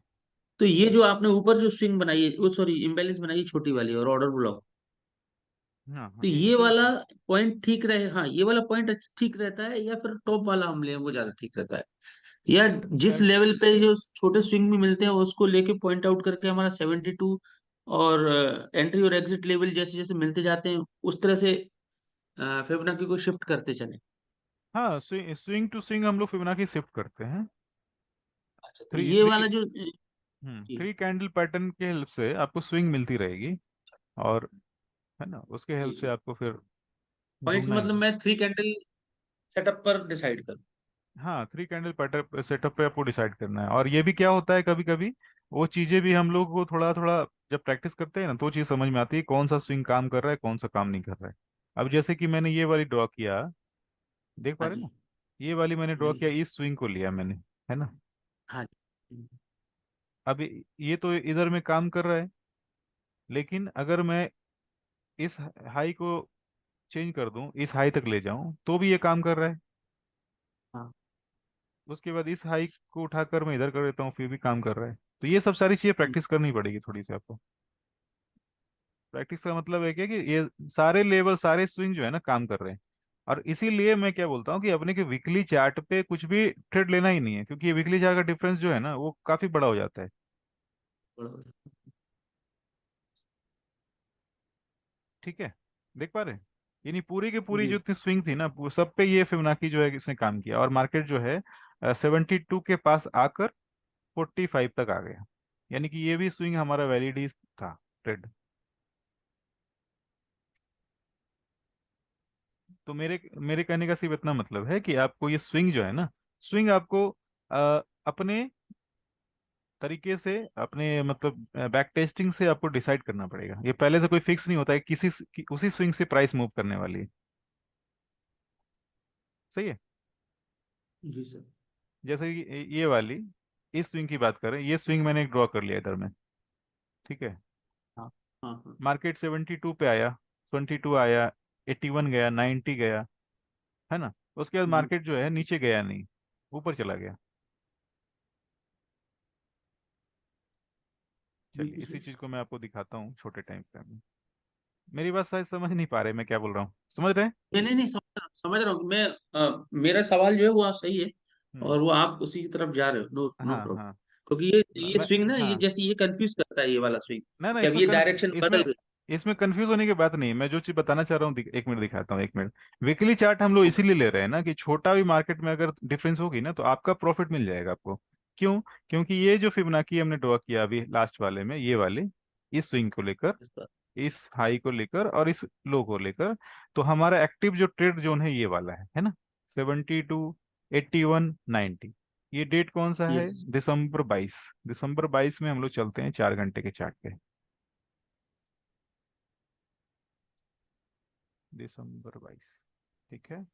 तो ये जो आपने ऊपर जो स्विंग बनाई है, वो सॉरी इम्बैलेंस बनाई है छोटी वाली और ऑर्डर ब्लॉक, हाँ हाँ, तो इस ये जगह वाला पे, पॉइंट ठीक रहे, हाँ ये वाला पॉइंट ठीक रहता है, या फिर टॉप वाला हम लें वो ज्यादा ठीक रहता है? या जिस ऐस लेवल पे जो छोटे स्विंग भी मिलते हैं उसको लेके पॉइंट आउट करके हमारा 72 और एंट्री और एग्जिट लेवल जैसे जैसे मिलते जाते हैं उस तरह से फिबोनाची को शिफ्ट करते चले? हाँ, स्विंग टू स्विंग हम लोग फिबोनाची शिफ्ट करते हैं। अच्छा, तो थ्री ये थ्री वाला जो जी। थ्री कैंडल पैटर्न के हेल्प से आपको स्विंग मिलती रहेगी। और है ना, उसके जी हेल्प से जी। आपको फिर पॉइंट्स घूमना है। मतलब मैं 3 कैंडल सेटअप पर डिसाइड करूँ? हाँ, थ्री कैंडल पैटर्न सेटअप पे आपको डिसाइड करना है। और ये भी क्या होता है, कभी कभी वो चीजें भी हम लोग को थोड़ा थोड़ा जब प्रैक्टिस करते हैं ना तो चीज समझ में आती है कौन सा स्विंग काम कर रहा है, कौन सा काम नहीं कर रहा है। अब जैसे कि मैंने ये वाली ड्रॉ किया, देख पा हाँ रहे हैं जी। ना, ये वाली मैंने ड्रॉ जी। किया, इस स्विंग को लिया मैंने, है ना। हाँ जी। अब ये तो इधर में काम कर रहा है, लेकिन अगर मैं इस हाई को चेंज कर दूं, इस हाई तक ले जाऊं, तो भी ये काम कर रहा है। हाँ उसके बाद इस हाई को उठाकर मैं इधर कर देता हूँ, फिर भी काम कर रहा है। तो ये सब सारी चीजें जी। प्रैक्टिस करनी पड़ेगी थोड़ी सी आपको। प्रैक्टिस का मतलब है क्या कि ये सारे लेवल सारे स्विंग जो है ना काम कर रहे हैं। और इसीलिए मैं क्या बोलता हूँ कि अपने के वीकली चार्ट पे कुछ भी ट्रेड लेना ही नहीं है, क्योंकि ये वीकली चार्ट का डिफरेंस जो है ना वो काफी बड़ा हो जाता है। बराबर। ठीक है, देख पा रहे हैं? यानी पूरी की पूरी जी। जो इतनी स्विंग थी ना वो सब पे ये फिबोनाची जो है इसने काम किया, और मार्केट जो है 72 के पास आकर 45 तक आ गया। यानी कि ये भी स्विंग हमारा वैलिड ही था, ट्रेड। तो मेरे मेरे कहने का सिर्फ इतना मतलब है कि आपको ये स्विंग जो है ना, स्विंग आपको अपने तरीके से, अपने मतलब बैक टेस्टिंग से आपको डिसाइड करना पड़ेगा। ये पहले से कोई फिक्स नहीं होता है उसी स्विंग से प्राइस मूव करने वाली है। सही है। जी सर। जैसे कि ये वाली, इस स्विंग की बात करें, ये स्विंग मैंने ड्रॉ कर लिया इधर में। ठीक है। हाँ हाँ हाँ। मार्केट 72 पे आया, 22 आया, 81 गया, 90 गया, है ना। उसके बाद जी मार्केट जो है नीचे गया नहीं, ऊपर चला गया। जी चलिए इसी सर। चीज को मैं आपको दिखाता हूँ छोटे टाइम फ्रेम में। मेरी बात शायद समझ नहीं पा रहे, मैं क्या बोल रहा हूँ, समझ रहे हैं? नहीं नहीं नहीं, समझ रहा हूँ मैं। मेरा सवाल जो है वो आप सही है, हम्म। और वो आप उसी की तरफ जा रहे हो, नो नो हाँ प्रॉब्लम। हाँ। क्योंकि ये मैं, स्विंग ना, ये हाँ, जैसे ये कंफ्यूज करता है, ये वाला स्विंग, ना ना, कि अब ये डायरेक्शन बदल इसमें गई। इसमें कंफ्यूज होने की बात नहीं है। मैं जो चीज बताना चाह रहा हूँ, एक मिनट दिखाता हूँ, एक मिनट। वीकली चार्ट हम लोग हाँ इसीलिए ले रहे हैं ना कि छोटा भी मार्केट में अगर डिफरेंस होगी ना तो आपका प्रॉफिट मिल जाएगा आपको। क्यों? क्योंकि ये जो फिबोनाची हमने ड्रॉ किया अभी लास्ट वाले में, ये वाले, इस स्विंग को लेकर, इसका। इस हाई को लेकर और इस लो को लेकर, तो हमारा एक्टिव जो ट्रेड जोन है ये वाला है ना, 72, 81, 90। ये डेट कौन सा है? यस। दिसंबर 22। दिसंबर 22 में हम लोग चलते हैं 4 घंटे के चार्ट पे। दिसंबर 22। ठीक है।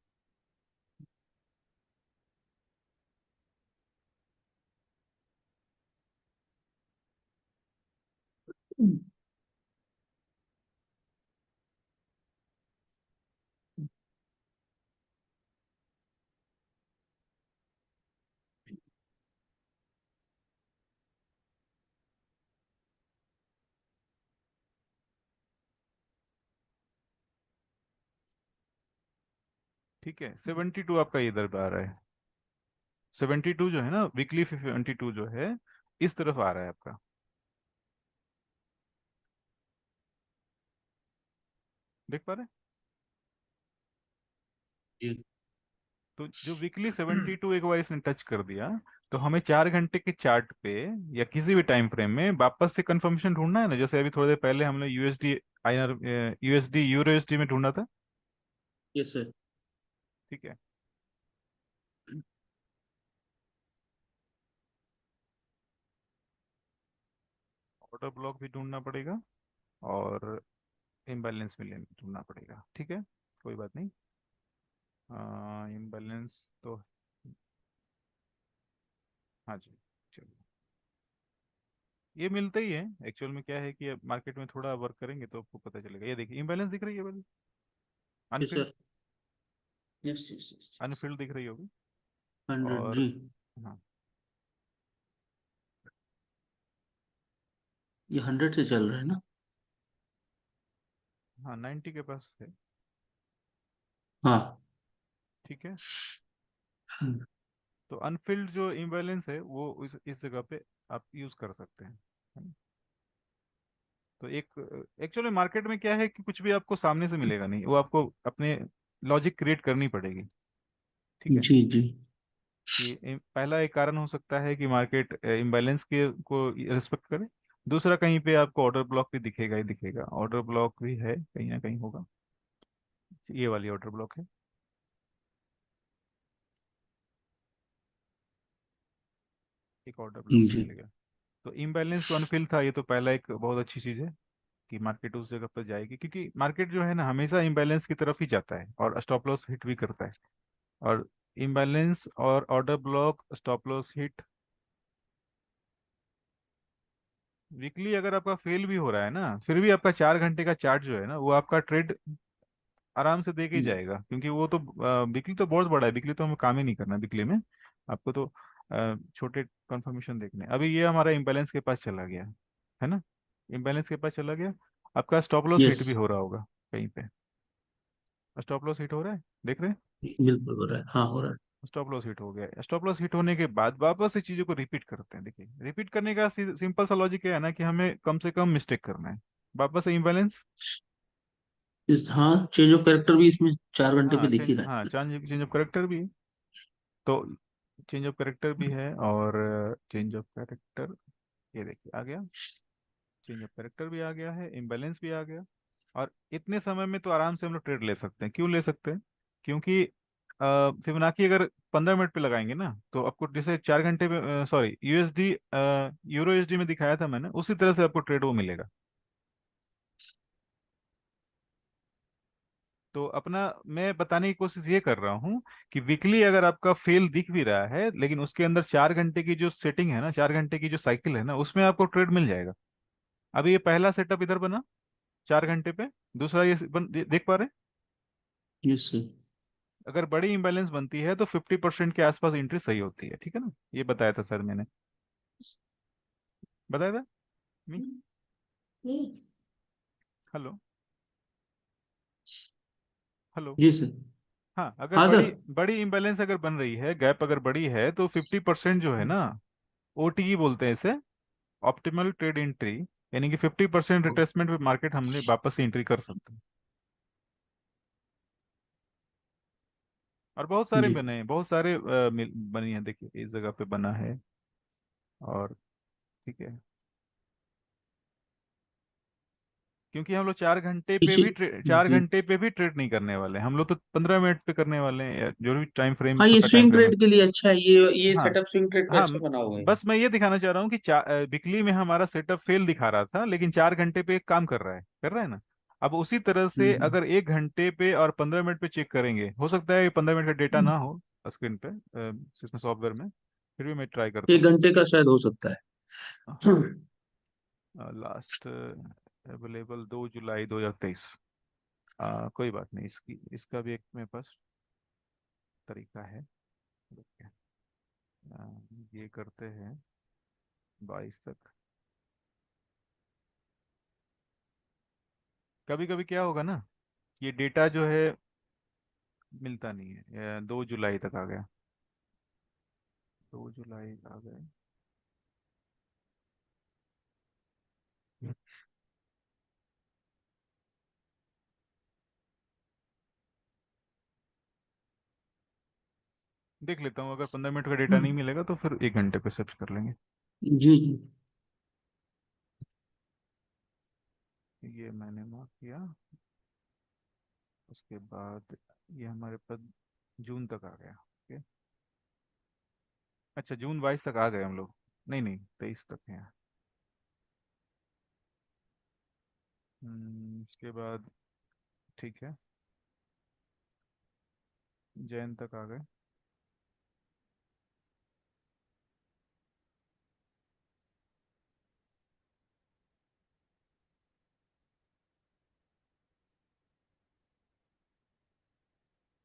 ठीक है, 72 आपका इधर पे आ रहा है। 72 जो है ना, वीकली 72 जो है, इस तरफ आ रहा है आपका। देख पा रहे हैं? जी। तो जो वीकली 72 एक बार इसने टच कर दिया, तो हमें 4 घंटे के चार्ट पे या किसी भी टाइम फ्रेम में वापस से कंफर्मेशन ढूंढना है ना। जैसे अभी थोड़ी देर पहले हमने USD INR, USD euro USD में ढूंढा था। Yes sir. ठीक है। ऑर्डर ब्लॉक भी ढूंढना पड़ेगा और इम्बैलेंस में लेन ढूंढना पड़ेगा। ठीक है, कोई बात नहीं। इम्बैलेंस तो, हाँ जी, चलिए। ये मिलते ही है। एक्चुअल में क्या है कि मार्केट में थोड़ा वर्क करेंगे तो आपको पता चलेगा। ये देखिए इम्बैलेंस दिख रही है वाली, yes Anfield, sir. Yes yes yes yes. Anfield दिख रही होगी। 100 और जी। हाँ, ये 100 से चल रहा है ना? हाँ 90 के पास है। हाँ। ठीक है। हम्म, तो अनफिल्ड जो इम्बैलेंस है वो इस जगह पे आप यूज कर सकते हैं, है ना? तो एक एक्चुअली मार्केट में क्या है कि कुछ भी आपको सामने से मिलेगा नहीं, वो आपको अपने लॉजिक क्रिएट करनी पड़ेगी। ठीक है। जी जी। कि पहला एक कारण हो सकता है कि मार्केट इम्बैलेंस के को रिस्पेक्ट करे। दूसरा, कहीं पे आपको ऑर्डर ब्लॉक भी दिखेगा ही दिखेगा, ऑर्डर ब्लॉक भी है कहीं ना कहीं होगा। ये वाली ऑर्डर ब्लॉक है, एक ऑर्डर ब्लॉक भी जी। मिलेगा। तो इम्बैलेंस तो अनफिल था, ये तो पहला एक बहुत अच्छी चीज है कि मार्केट उस जगह पर जाएगी, क्योंकि मार्केट जो है ना हमेशा इम्बैलेंस की तरफ ही जाता है और स्टॉप लॉस हिट भी करता है। और इम्बैलेंस और order block, stop loss hit, weekly अगर आपका फेल भी हो रहा है ना, फिर भी आपका 4 घंटे का चार्ट जो है ना वो आपका ट्रेड आराम से दे के ही जाएगा। क्योंकि वो तो वीकली तो बहुत बड़ा है, वीकली तो हमें काम ही नहीं करना वीकली में। आपको तो छोटे कंफर्मेशन देखने। अभी ये हमारा इम्बैलेंस के पास चला गया है ना, इम्बैलेंस के पास चला गया। आपका स्टॉप लॉस यस। हिट भी हो रहा होगा कहीं पे। स्टॉप लॉस हिट हो रहा है, देख रहे हैं? बिल्कुल हो रहा है, हाँ हो रहा है। स्टॉप लॉस हिट हो गया। स्टॉप लॉस हिट होने के बाद वापस से चीजों को रिपीट करते हैं। देखिए रिपीट करने का सिंपल सा लॉजिक क्या है ना कि हमें कम से कम मिस्टेक करना है। वापस से इम्बैलेंस, इस, हाँ, चेंज ऑफ कैरेक्टर भी इसमें 4 घंटे पे दिख ही रहा हाँ है। चेंज चेंज ऑफ करेक्टर भी है। तो चेंज ऑफ करेक्टर भी है और चेंज ऑफ करेक्टर, ये देखिए आ गया। चेंज ऑफ करेक्टर भी आ गया है, इम्बैलेंस भी आ गया। और इतने समय में तो आराम से हम लोग ट्रेड ले सकते हैं। क्यों ले सकते हैं? क्योंकि फिबोनाची अगर 15 मिनट पे लगाएंगे ना, तो आपको जैसे 4 घंटे पे, सॉरी यूएसडी, यूरो यूएसडी में दिखाया था मैंने, उसी तरह से आपको ट्रेड वो मिलेगा। तो अपना मैं बताने की कोशिश ये कर रहा हूँ कि वीकली अगर आपका फेल दिख भी रहा है, लेकिन उसके अंदर 4 घंटे की जो सेटिंग है ना, 4 घंटे की जो साइकिल है ना, उसमें आपको ट्रेड मिल जाएगा। अभी ये पहला सेटअप इधर बना 4 घंटे पे, दूसरा देख पा रहे हैं? Yes sir. अगर बड़ी इंबैलेंस बनती है तो 50% के आसपास एंट्री सही होती है, ठीक है ना? ये बताया था सर मैंने, बताया था नहीं? हेलो? हेलो? जी सर। हाँ, अगर हाँ सर। बड़ी बड़ी इंबैलेंस अगर बन रही है, गैप अगर बड़ी है, तो 50% जो है ना, ओटीई बोलते हैं इसे, ऑप्टिमल ट्रेड एंट्री, यानी कि 50% रिट्रेसमेंट पे मार्केट हमने वापस से एंट्री कर सकते हैं। और बहुत सारे जी। बने हैं, बहुत सारे बनी है, देखिए इस जगह पे बना है। और ठीक है, क्योंकि हम लोग 4 घंटे पे इसी। भी चार जी। घंटे पे भी ट्रेड नहीं करने वाले हैं, हम लोग तो 15 मिनट पे करने वाले हैं, या जो भी टाइम फ्रेम, हाँ, ये छोटा टाइम स्विंग फ्रेम है। ट्रेड के लिए अच्छा है, ये हाँ। सेटअप स्विंग ट्रेड पे हाँ, अच्छा बना हुआ है। बस मैं ये दिखाना चाह रहा हूँ कि वीकली में हमारा सेटअप फेल दिखा रहा था, लेकिन 4 घंटे पे एक काम कर रहा है ना। अब उसी तरह से हम्म। अगर 1 घंटे पे और 15 मिनट पे चेक करेंगे, हो सकता है 15 मिनट का डेटा हम्म। ना हो स्क्रीन पे, इसमें सॉफ्टवेयर में, फिर भी मैं ट्राई करता एक हूँ। घंटे का शायद हो सकता है। हाँ, लास्ट अवेलेबल 2 जुलाई 2023। कोई बात नहीं, इसकी इसका भी एक मेरे पास तरीका है। रुकिए, ये करते हैं 22 तक। कभी कभी क्या होगा ना, ये डेटा जो है मिलता नहीं है, 2 जुलाई तक आ गया, 2 जुलाई आ गए। देख लेता हूँ, अगर 15 मिनट का डेटा नहीं मिलेगा तो फिर 1 घंटे पे सर्च कर लेंगे। जी जी। ये मैंने मार्क किया। उसके बाद ये हमारे पास जून तक आ गया, ओके। अच्छा, जून 22 तक आ गए हम लोग, नहीं नहीं 23 तक है। उसके बाद ठीक है, जैन तक आ गए।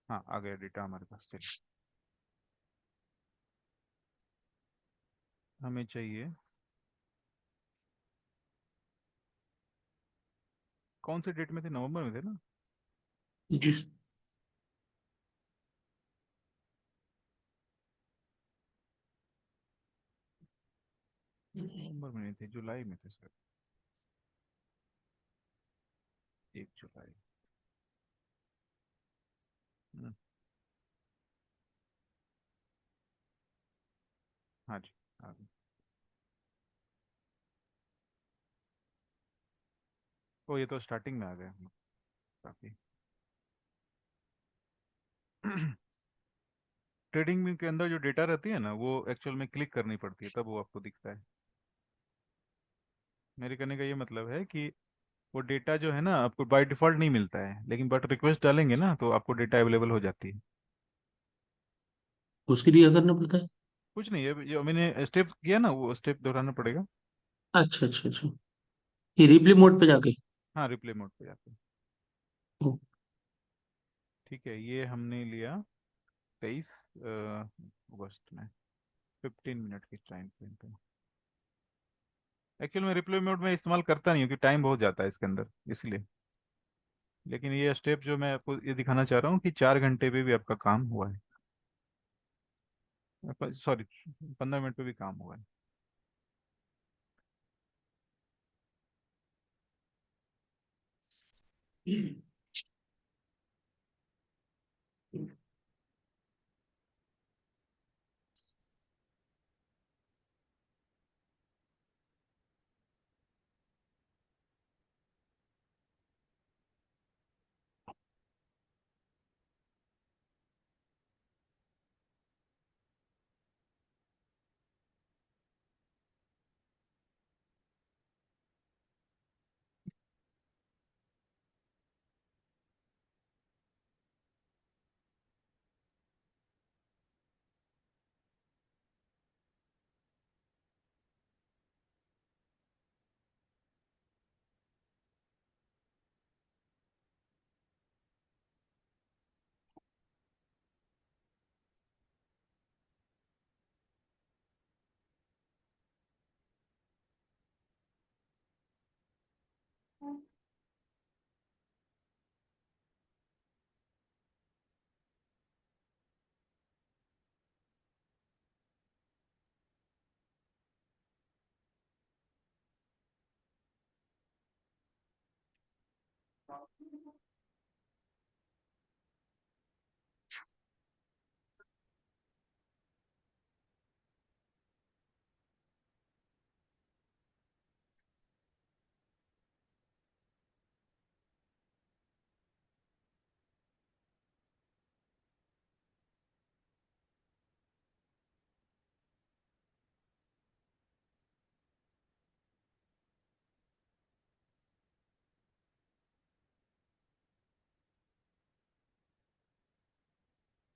हाँ, आ गया डेटा हमारे पास, चलिए। हमें चाहिए, कौन से डेट में थे, नवंबर में थे ना? जी। नवंबर में नहीं थे, जुलाई में थे सर, 1 जुलाई। हम्म, हाँ जी, आ गए। ओ, ये तो स्टार्टिंग में आ गए हम लोग, काफी। ट्रेडिंग के अंदर जो डेटा रहती है ना, वो एक्चुअल में क्लिक करनी पड़ती है, तब वो आपको दिखता है। मेरे कहने का ये मतलब है कि वो डेटा जो है ना, आपको बाय डिफॉल्ट नहीं मिलता है, लेकिन बट रिक्वेस्ट डालेंगे ना तो आपको डेटा अवेलेबल हो जाती है। उसके लिए क्या करना पड़ता है? कुछ नहीं है, जो मैंने स्टेप किया ना, वो स्टेप दोहराना पड़ेगा। अच्छा अच्छा अच्छा। ये रिप्ले मोड पे जाके। हाँ, रिप्ले मोड पे जाते हैं। ओ, ठीक है, ये हमने लिया 23 अगस्त में, 15 मिनट की टाइम फ्रेम पे। एक्चुअल में रिप्ले मोड में इस्तेमाल करता नहीं हूँ, क्योंकि टाइम बहुत जाता है इसके अंदर, इसलिए। लेकिन ये स्टेप जो मैं आपको ये दिखाना चाह रहा हूँ कि 4 घंटे पे भी आपका काम हुआ है, सॉरी 15 मिनट पे भी काम हुआ है।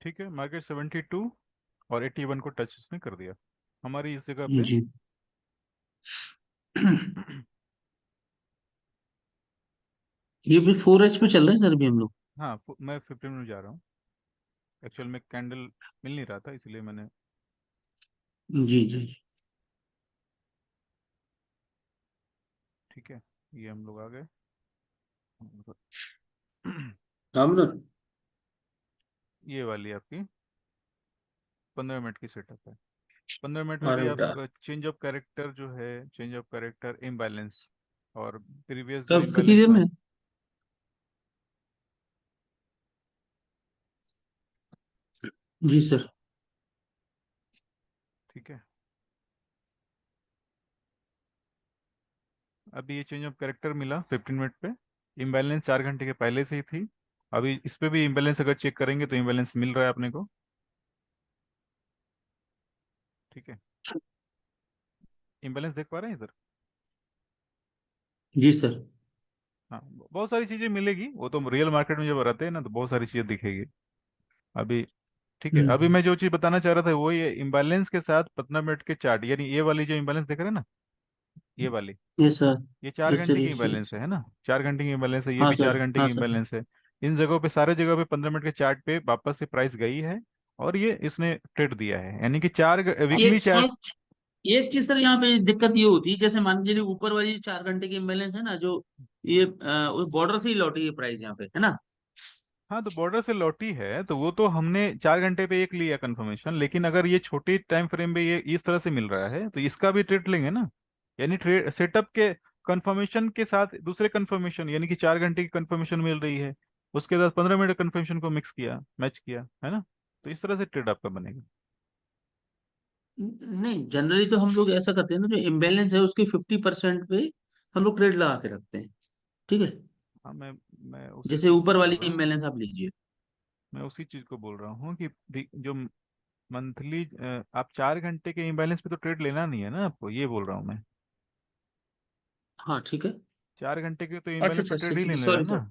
ठीक है, मार्केट 72 और 81 को टच उसने कर दिया हमारी इस जगह पे। जी। ये भी 4H पे चल रहे हैं सर अभी हम लोग। हाँ, मैं 15 में जा रहा हूँ। एक्चुअल में कैंडल मिल नहीं रहा था, इसलिए मैंने। जी जी। ठीक है, ये हम लोग आ गए। हम ना। ये वाली आपकी 15 मिनट की सेटअप है। 15 मिनट में अरे भी आप बेटा, चेंज ऑफ कैरेक्टर जो है, चेंज ऑफ कैरेक्टर इम्बैलेंस, और प्रीवियस जो कब कितनी इम्बैलेंस देर था। में? जी सर। ठीक है, अभी ये चेंज ऑफ कैरेक्टर मिला 15 मिनट पे। इम्बैलेंस 4 घंटे के पहले से ही थी। अभी इस पे भी इम्बैलेंस अगर चेक करेंगे तो इम्बैलेंस मिल रहा है अपने को। ठीक है, इम्बैलेंस देख पा रहे हैं इधर? जी सर। हाँ, बहुत सारी चीजें मिलेगी, वो तो रियल मार्केट में जब रहते हैं ना तो बहुत सारी चीजें दिखेगी अभी। ठीक है, अभी हम्म। मैं जो चीज बताना चाह रहा था वो ये इम्बैलेंस के साथ 15 मिनट के चार्ट, यानी ये वाली जो इम्बैलेंस देख रहे हैं ना, ये वाली, ये सर। ये चार यस सर, घंटे की यस सर, इम्बैलेंस यस है ना? 4 घंटे की इम्बैलेंस है, ये हाँ भी चार सर, घंटे की हाँ सर। इम्बैलेंस है। इन जगहों पे, सारे जगह पे 15 मिनट के चार्ट पे वापस से प्राइस गई है, और ये इसने ट्रेड दिया है, यानी कि एक वीकली चार्ट। एक एक चीज सर, यहाँ पे दिक्कत ये होती है, जैसे मान लीजिए ऊपर वाली 4 घंटे की इम्बैलेंस है ना, जो ये बॉर्डर से ही लौटी है प्राइस यहाँ पे, है ना? हाँ, तो बॉर्डर से लौटी है तो वो तो हमने 4 घंटे पे एक लिया कंफर्मेशन, लेकिन अगर ये छोटी टाइम फ्रेम में ये इस तरह से मिल रहा है तो इसका भी ट्रेड लेंगे ना। यानी ट्रेड सेटअप के कंफर्मेशन के साथ दूसरे कंफर्मेशन, यानी कि 4 घंटे की कंफर्मेशन मिल रही है, उसके बाद 15 मिनट कंफर्मेशन को मिक्स किया, मैच किया, है ना? तो इस तरह से ट्रेड आपका बनेगा। नहीं, जनरली तो हम लोग ऐसा करते हैं ना, जो इम्बैलेंस है उसके 50% पे हम लोग ट्रेड लगा के रखते हैं। ठीक है। हाँ, मैं उसी जैसे चीज को ऊपर बोल वाली रहा हूँ। इम्बैलेंस आप लीजिए। मैं उसी चीज को बोल रहा हूँ कि जो मंथली, आप 4 घंटे के इम्बैलेंस पे तो ट्रेड लेना नहीं है ना आपको, ये बोल रहा हूँ मैं। हाँ ठीक है। 4 घंटे के तो अच्छा इम्बैलेंस पे अच्छा अच्छा, ट्रेड ही ठीक नहीं है, लेना सॉरी ना। सर।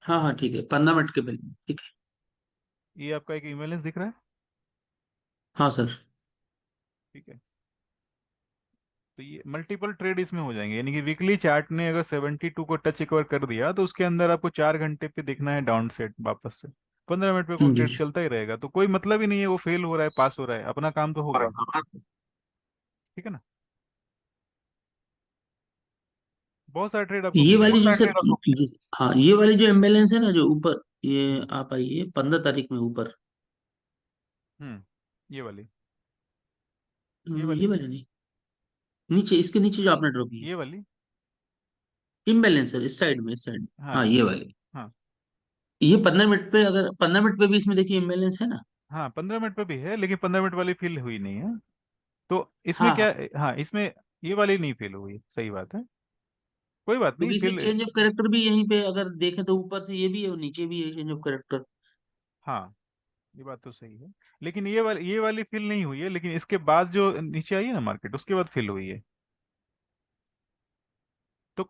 हाँ हाँ ठीक है, 15 मिनट के बिल। ठीक है। ये आपका एक इम्बैलेंस दिख रहा है। हाँ सर। ठीक है, तो ये मल्टीपल ट्रेड इसमें हो जाएंगे, यानी कि वीकली चार्ट ने अगर 72 को टच एक बार कर दिया तो उसके अंदर आपको 4 घंटे पे देखना है डाउन सेट वापस से। 15 मिनट पे कोई जी ट्रेड चलता ही रहेगा, तो कोई मतलब ही नहीं है वो फेल हो रहा है पास हो रहा है, अपना काम तो हो गया। जी। ठीक है ना? बहुत सारे ट्रेड आपको ये वाली मिलेगा। जो सर, हाँ ये वाली जो इम्बैलेंस है ना, जो ऊपर ये हम्म। आप आइए 15 तारीख में ऊपर। ये वाली, ये वाली, ये वाली नहीं, नीचे, इसके नीचे जो आपने ड्रॉ की ये वाली। है इम्बैलेंस सर, इस साइड में, इस साइड में। हाँ हाँ ये वाली। हाँ ये 15 मिनट पे, अगर 15 मिनट पे भी इसमें देखिए इम्बैलेंस है ना। हाँ, 15 मिनट पे भी है, लेकिन 15 मिनट वाली फिल हुई नहीं है। तो इसमें हाँ क्या, हाँ, हाँ इसमें ये वाली नहीं फेल हुई, सही बात है। कोई बात नहीं, क्योंकि इसके फिल। चेंज ऑफ कैरेक्टर भी यहीं पे अगर देखें तो ऊपर से ये भी है और नीचे भी है चेंज ऑफ कैरेक्टर। हाँ, ये बात तो सही है, लेकिन ये वाली फिल नहीं हुई है, लेकिन इसके बाद जो नीचे आई है ना मार्केट, उसके बाद फिल हुई है। तो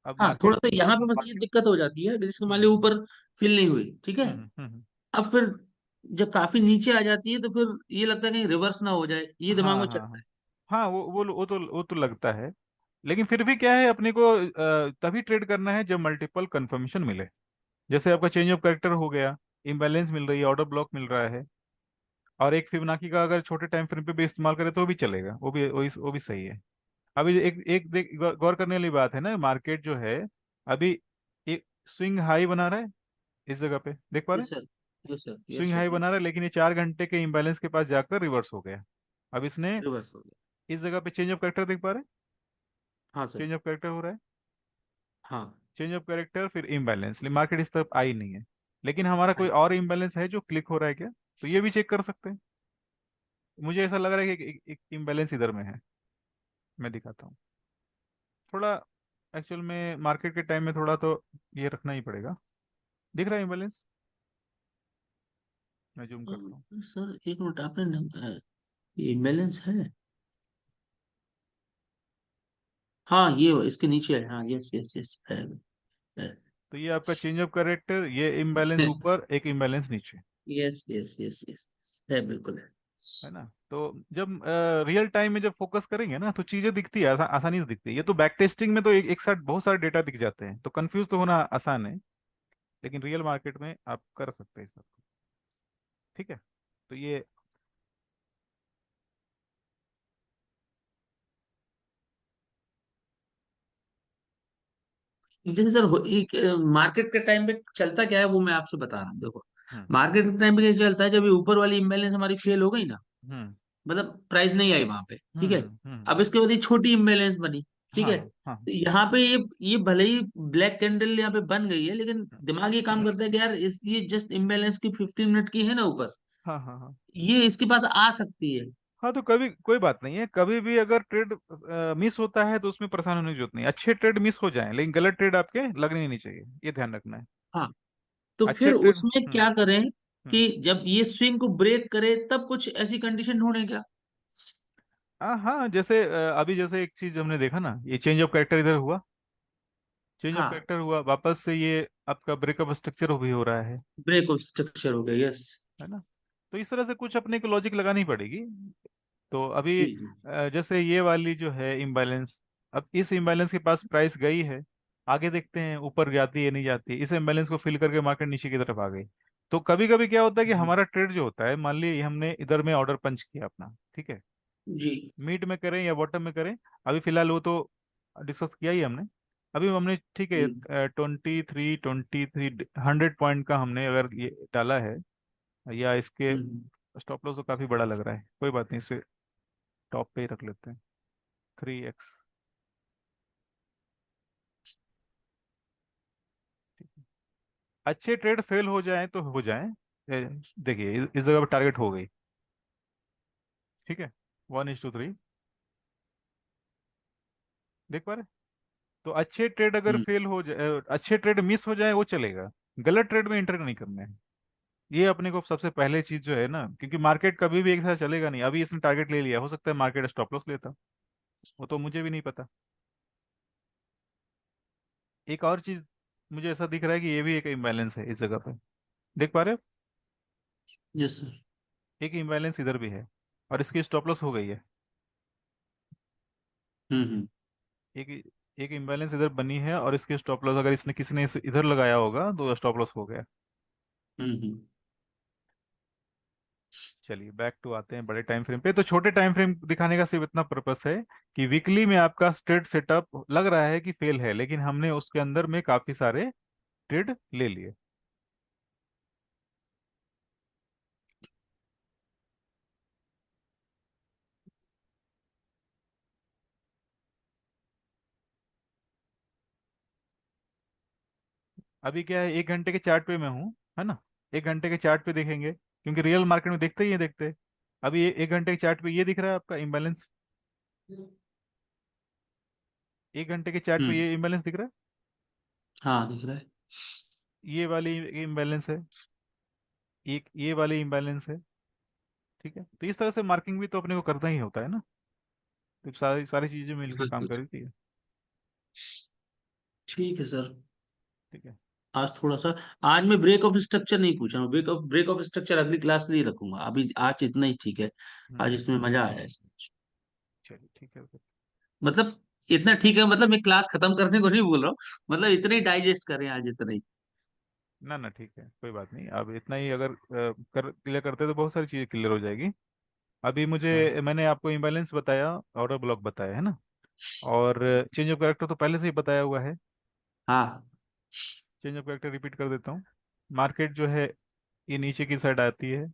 अब हाँ, थोड़ा मार्केट। सा यहाँ पे बस ये दिक्कत हो जाती है, जिसके मान लीजिए ऊपर फिल नहीं हुई, ठीक है। हम्म हम्म हम्म, हम्म। अब फिर जब काफी नीचे आ जाती है तो फिर ये लगता है कहीं रिवर्स ना हो जाए, ये दिमाग हाँ में हाँ चलता हाँ है। हाँ, वो तो लगता है, लेकिन फिर भी क्या है, अपने को तभी ट्रेड करना है जब मल्टीपल कंफर्मेशन मिले। जैसे आपका चेंज ऑफ कैरेक्टर हो गया, इम्बैलेंस मिल रही है, ऑर्डर ब्लॉक मिल रहा है, और एक फिबोनाची का अगर छोटे टाइम फ्रेम पे भी इस्तेमाल करें तो भी चलेगा, वो भी सही है। अभी एक एक गौर करने वाली बात है ना, मार्केट जो है अभी एक स्विंग हाई बना रहा है, इस जगह पे देख पा रहे यस हैं? Sir, yes sir, swing yes high sir, बना यस। रहा है, लेकिन ये 4 घंटे के इम्बैलेंस के पास जाकर रिवर्स हो गया। अब इसने रिवर्स हो गया। इस जगह पे चेंज ऑफ कैरेक्टर देख पा रहे हैं? हाँ सर। चेंज ऑफ कैरेक्टर हो रहा है। हाँ चेंज ऑफ कैरेक्टर, फिर इम्बैलेंस, मार्केट इस तरफ आई नहीं है, लेकिन हमारा कोई आई। और इम्बैलेंस है जो क्लिक हो रहा है क्या? तो ये भी चेक कर सकते हैं। मुझे ऐसा लग रहा है कि एक इम्बैलेंस इधर में है। मैं दिखाता हूँ थोड़ा। एक्चुअल में मार्केट के टाइम में थोड़ा तो ये रखना ही पड़ेगा। दिख रहा है इम्बैलेंस? मैं जूम करता हूँ। सर एक मिनट, आपने ये बैलेंस है? हाँ, ये इसके नीचे है, हाँ, यस यस यस है। तो ये आपका चेंज ऑफ कैरेक्टर, ये इम्बैलेंस ऊपर, एक इम्बैलेंस नीचे, यस यस यस यस, है बिल्कुल है। है ना? तो जब रियल टाइम में जब फोकस करेंगे ना तो चीजें दिखती है, आसानी से दिखती है। ये तो बैक टेस्टिंग में तो एक साथ बहुत सारे डेटा दिख जाते हैं, तो कंफ्यूज तो होना आसान है, लेकिन रियल मार्केट में आप कर सकते हैं इस सब। ठीक है, तो ये जैसे सर एक मार्केट के टाइम पे चलता क्या है वो मैं आपसे बता रहा हूँ, देखो। हम्म मार्केट के टाइम पे क्या चलता है, जब ये ऊपर वाली इम्बैलेंस हमारी फेल हो गई ना, हम्म मतलब प्राइस नहीं आई वहां पे, ठीक है। हम्म। अब इसके बाद ये छोटी इम्बैलेंस बनी, ठीक हाँ है। हाँ तो यहाँ पे ये भले ही ब्लैक कैंडल यहाँ पे बन गई है, लेकिन दिमाग ये काम करता है कि यार ये जस्ट इम्बैलेंस की 15 मिनट की है ना ऊपर, हाँ हाँ हाँ। ये इसके पास आ सकती है। हाँ, तो कभी कोई बात नहीं है, कभी भी अगर ट्रेड मिस होता है तो उसमें परेशान होने की जरूरत नहीं। अच्छे ट्रेड मिस हो जाएं, लेकिन गलत ट्रेड आपके लगने ही नहीं चाहिए, ये ध्यान रखना है। हाँ, तो अच्छे फिर ट्रेड। उसमें क्या करें हम्म। कि जब ये स्विंग को ब्रेक करे तब कुछ ऐसी कंडीशन ढूंढे क्या? हाँ हाँ, जैसे अभी जैसे एक चीज हमने देखा ना, ये चेंज ऑफ कैरेक्टर इधर हुआ, चेंज ऑफ हाँ, कैरेक्टर हुआ, वापस से ये आपका ब्रेकअप स्ट्रक्चर भी हो रहा ब्रेक ऑफ स्ट्रक्चर हो गया, यस। है ना? तो इस तरह से कुछ अपने को लॉजिक लगानी पड़ेगी। तो अभी जी जी। जैसे ये वाली जो है इम्बैलेंस, अब इस इम्बैलेंस के पास प्राइस गई है, आगे देखते हैं ऊपर जाती है नहीं जाती है। इस इम्बैलेंस को फिल करके मार्केट नीचे की तरफ आ गई। तो कभी कभी क्या होता है कि जी हमारा ट्रेड जो होता है, मान लीजिए हमने इधर में ऑर्डर पंच किया अपना, ठीक है, जी। मीट में करें या बॉटम में करें, अभी फिलहाल वो तो डिस्कस किया ही हमने। अभी हमने ठीक जी। है 23 100 पॉइंट का हमने अगर ये डाला है, या इसके हम्म। स्टॉप लॉस तो काफी बड़ा लग रहा है, कोई बात नहीं, इसे टॉप पे ही रख लेते हैं। 3x। अच्छे ट्रेड फेल हो जाएं तो हो जाएं। देखिए इस जगह पर टारगेट हो गई, ठीक है, 1:3, देख पा रहे? तो अच्छे ट्रेड अगर हम्म। फेल हो जाए, अच्छे ट्रेड मिस हो जाए वो चलेगा, गलत ट्रेड में एंटर नहीं करना है। ये अपने को सबसे पहले चीज जो है ना, क्योंकि मार्केट कभी भी एक साथ चलेगा नहीं। अभी इसने टारगेट ले लिया, हो सकता है मार्केट स्टॉप लॉस लेता, वो तो मुझे भी नहीं पता। एक और चीज मुझे ऐसा दिख रहा है कि ये भी एक इम्बैलेंस है इस जगह पे, देख पा रहे हो? Yes sir. एक इम्बैलेंस इधर भी है, और इसकी स्टॉप लॉस हो गई है। हम्म। एक एक इम्बैलेंस इधर बनी है, और इसकी स्टॉप लॉस अगर इसने किसी ने इधर लगाया होगा तो स्टॉप लॉस हो गया। हम्म। चलिए बैक टू आते हैं बड़े टाइम फ्रेम पे। तो छोटे टाइम फ्रेम दिखाने का सिर्फ इतना पर्पस है कि वीकली में आपका ट्रेड सेटअप लग रहा है कि फेल है, लेकिन हमने उसके अंदर में काफी सारे ट्रेड ले लिए। अभी क्या है, 1 घंटे के चार्ट पे मैं हूँ, है ना? 1 घंटे के चार्ट पे देखेंगे, क्योंकि रियल मार्केट में देखते ही है, देखते हैं। अभी 1 घंटे के चार्ट पे ये दिख रहा है आपका इम्बैलेंस, 1 घंटे के चार्ट पे हम्म। ये इम्बैलेंस दिख रहा है, हाँ, दिख रहा है। ये वाली इम्बैलेंस है, एक ये वाली इम्बैलेंस है। ठीक है, तो इस तरह से मार्किंग भी तो अपने को करना ही होता है ना, तो सारी सारी चीजें मिलकर काम बिल्कुल। करती है। ठीक है सर। ठीक है। आज थोड़ा सा, आज मैं ब्रेक ऑफ स्ट्रक्चर नहीं पूछ रहा हूँ, ब्रेक ऑफ स्ट्रक्चर अगली क्लास के लिए रखूंगा, अभी आज इतना ही ठीक है। आज हम्म। इसमें मजा आया है। चलिए ठीक है, ओके। मतलब इतना ठीक है, मतलब मैं क्लास खत्म करने को नहीं बोल रहा हूँ, मतलब इतने ही डाइजेस्ट करें आज, इतना ही। ना ना, ठीक है, कोई बात नहीं। अब इतना ही अगर क्लियर करते तो बहुत सारी चीजें क्लियर हो जाएगी। अभी हाँ। मैंने आपको इम्बैलेंस बताया, ऑर्डर ब्लॉक बताया, है ना? और चेंज ऑफ कैरेक्टर तो पहले से ही बताया हुआ है। हाँ। चेंज ऑफ कैरेक्टर रिपीट कर देता हूँ। मार्केट जो है ये नीचे की साइड आती है,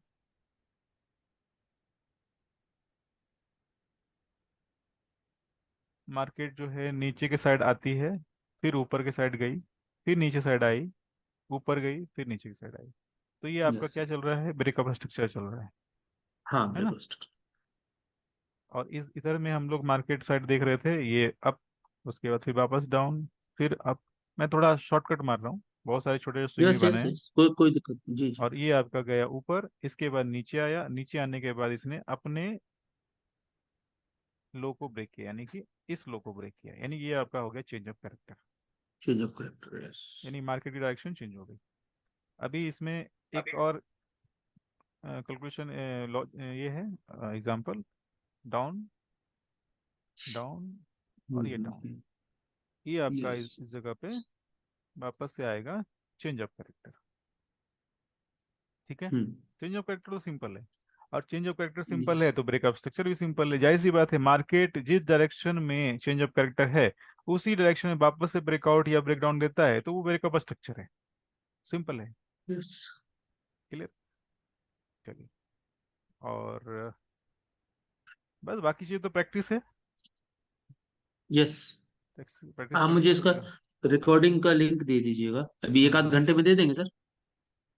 मार्केट जो है नीचे की साइड आती है, फिर ऊपर की साइड गई, फिर नीचे साइड आई, ऊपर गई, फिर नीचे की साइड आई। तो ये आपका यस। क्या चल रहा है, ब्रेकअप स्ट्रक्चर चल रहा हाँ, है ना। ब्रेकफास्ट। और इस इधर में हम लोग मार्केट साइड देख रहे थे, ये अप, उसके बाद फिर वापस डाउन, फिर अप। मैं थोड़ा शॉर्टकट मार रहा हूँ, बहुत सारे छोटे स्विंग भी यस बने यस हैं। यस, कोई कोई दिक्कत नहीं। जी जी। और ये आपका गया ऊपर, इसके बाद नीचे आया, नीचे आने के बाद इसने अपने लो को ब्रेक किया, यानी कि इस लो को ब्रेक किया, यानी ये आपका हो गया change of character. Change of character, yes. यानी मार्केट की डायरेक्शन चेंज हो गई। अभी इसमें एक और कैलकुलेशन, ये है एग्जांपल, डाउन, डाउन, और ये डाउन। ये आपका यस। इस जगह पे वापस से आएगा चेंज ऑफ कैरेक्टर। ठीक है। हम्म। चेंज ऑफ कैरेक्टर तो सिंपल है, और change of character simple yes है तो ब्रेकअप स्ट्रक्चर भी सिंपल है। जाहिर सी बात है, मार्केट जिस डायरेक्शन में चेंज ऑफ कैरेक्टर है उसी डायरेक्शन में वापस से ब्रेकआउट या ब्रेकडाउन देता है, तो वो ब्रेकअप स्ट्रक्चर है। सिंपल है। Yes clear. चलिए। और बस बाकी चीज़ तो प्रैक्टिस है। यस। प्रैक्टिस आप करेंगे मुझे तो इसका चलेगा। रिकॉर्डिंग का लिंक दे दीजिएगा, अभी एक आध हम्म। घंटे में दे देंगे सर?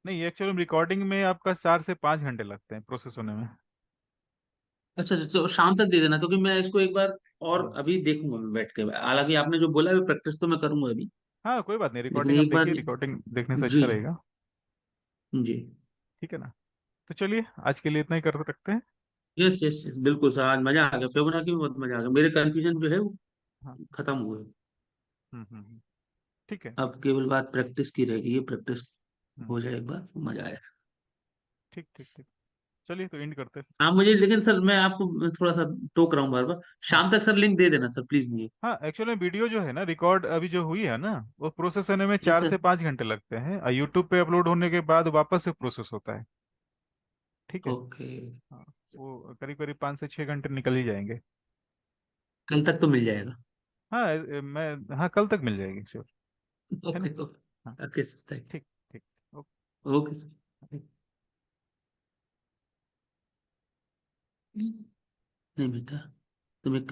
नहीं, एक्चुअली रिकॉर्डिंग में आपका 4 से 5 घंटे लगते हैं प्रोसेस होने में। अच्छा अच्छा, तो शाम तक दे देना, क्योंकि मैं इसको एक बार और हम्म। अभी देखूंगा मैं बैठ के। हालांकि आपने जो बोला है प्रैक्टिस तो मैं करूंगा अभी, हाँ, कोई बात नहीं, लेकिन रिकॉर्डिंग आप एक बार। देखिए, रिकॉर्डिंग देखने से अच्छा जी रहेगा। जी। ठीक है ना। तो चलिए, आज के लिए इतना ही कर सकते हैं। यस यस यस, बिल्कुल सर, आज मजा आ गया, फिबोनाची में बहुत मजा आ गया, मेरे कंफ्यूजन जो है वो हाँ। खत्म हुए। ठीक है। अब केवल बात प्रैक्टिस की रह गई है, प्रैक्टिस हम्म। हो जाए एक बार तो मजा आए। ठीक ठीक ठीक। चलिए, तो एंड करते हैं। हाँ मुझे, लेकिन सर मैं आपको थोड़ा सा टोक रहा हूँ बार बार, हाँ शाम तक सर लिंक दे देना सर प्लीज मुझे। हाँ, एक्चुअली वीडियो जो है ना, रिकॉर्ड अभी जो हुई है ना, वो प्रोसेस होने में यस चार सर। से पाँच घंटे लगते हैं, और यूट्यूब पे अपलोड होने के बाद वापस से प्रोसेस होता है। ठीक है। ओके। हाँ, वो करीब करीब 5 से 6 घंटे निकल ही जाएंगे। कल तक तो मिल जाएगा। हाँ, मैं, हाँ, कल तक मिल जाएगी श्योर। है ना। ओके हाँ। ओके ओके सर, थैंक ठीक ठीक। ओके। यू। Okay sir. नहीं बेटा, तुम एक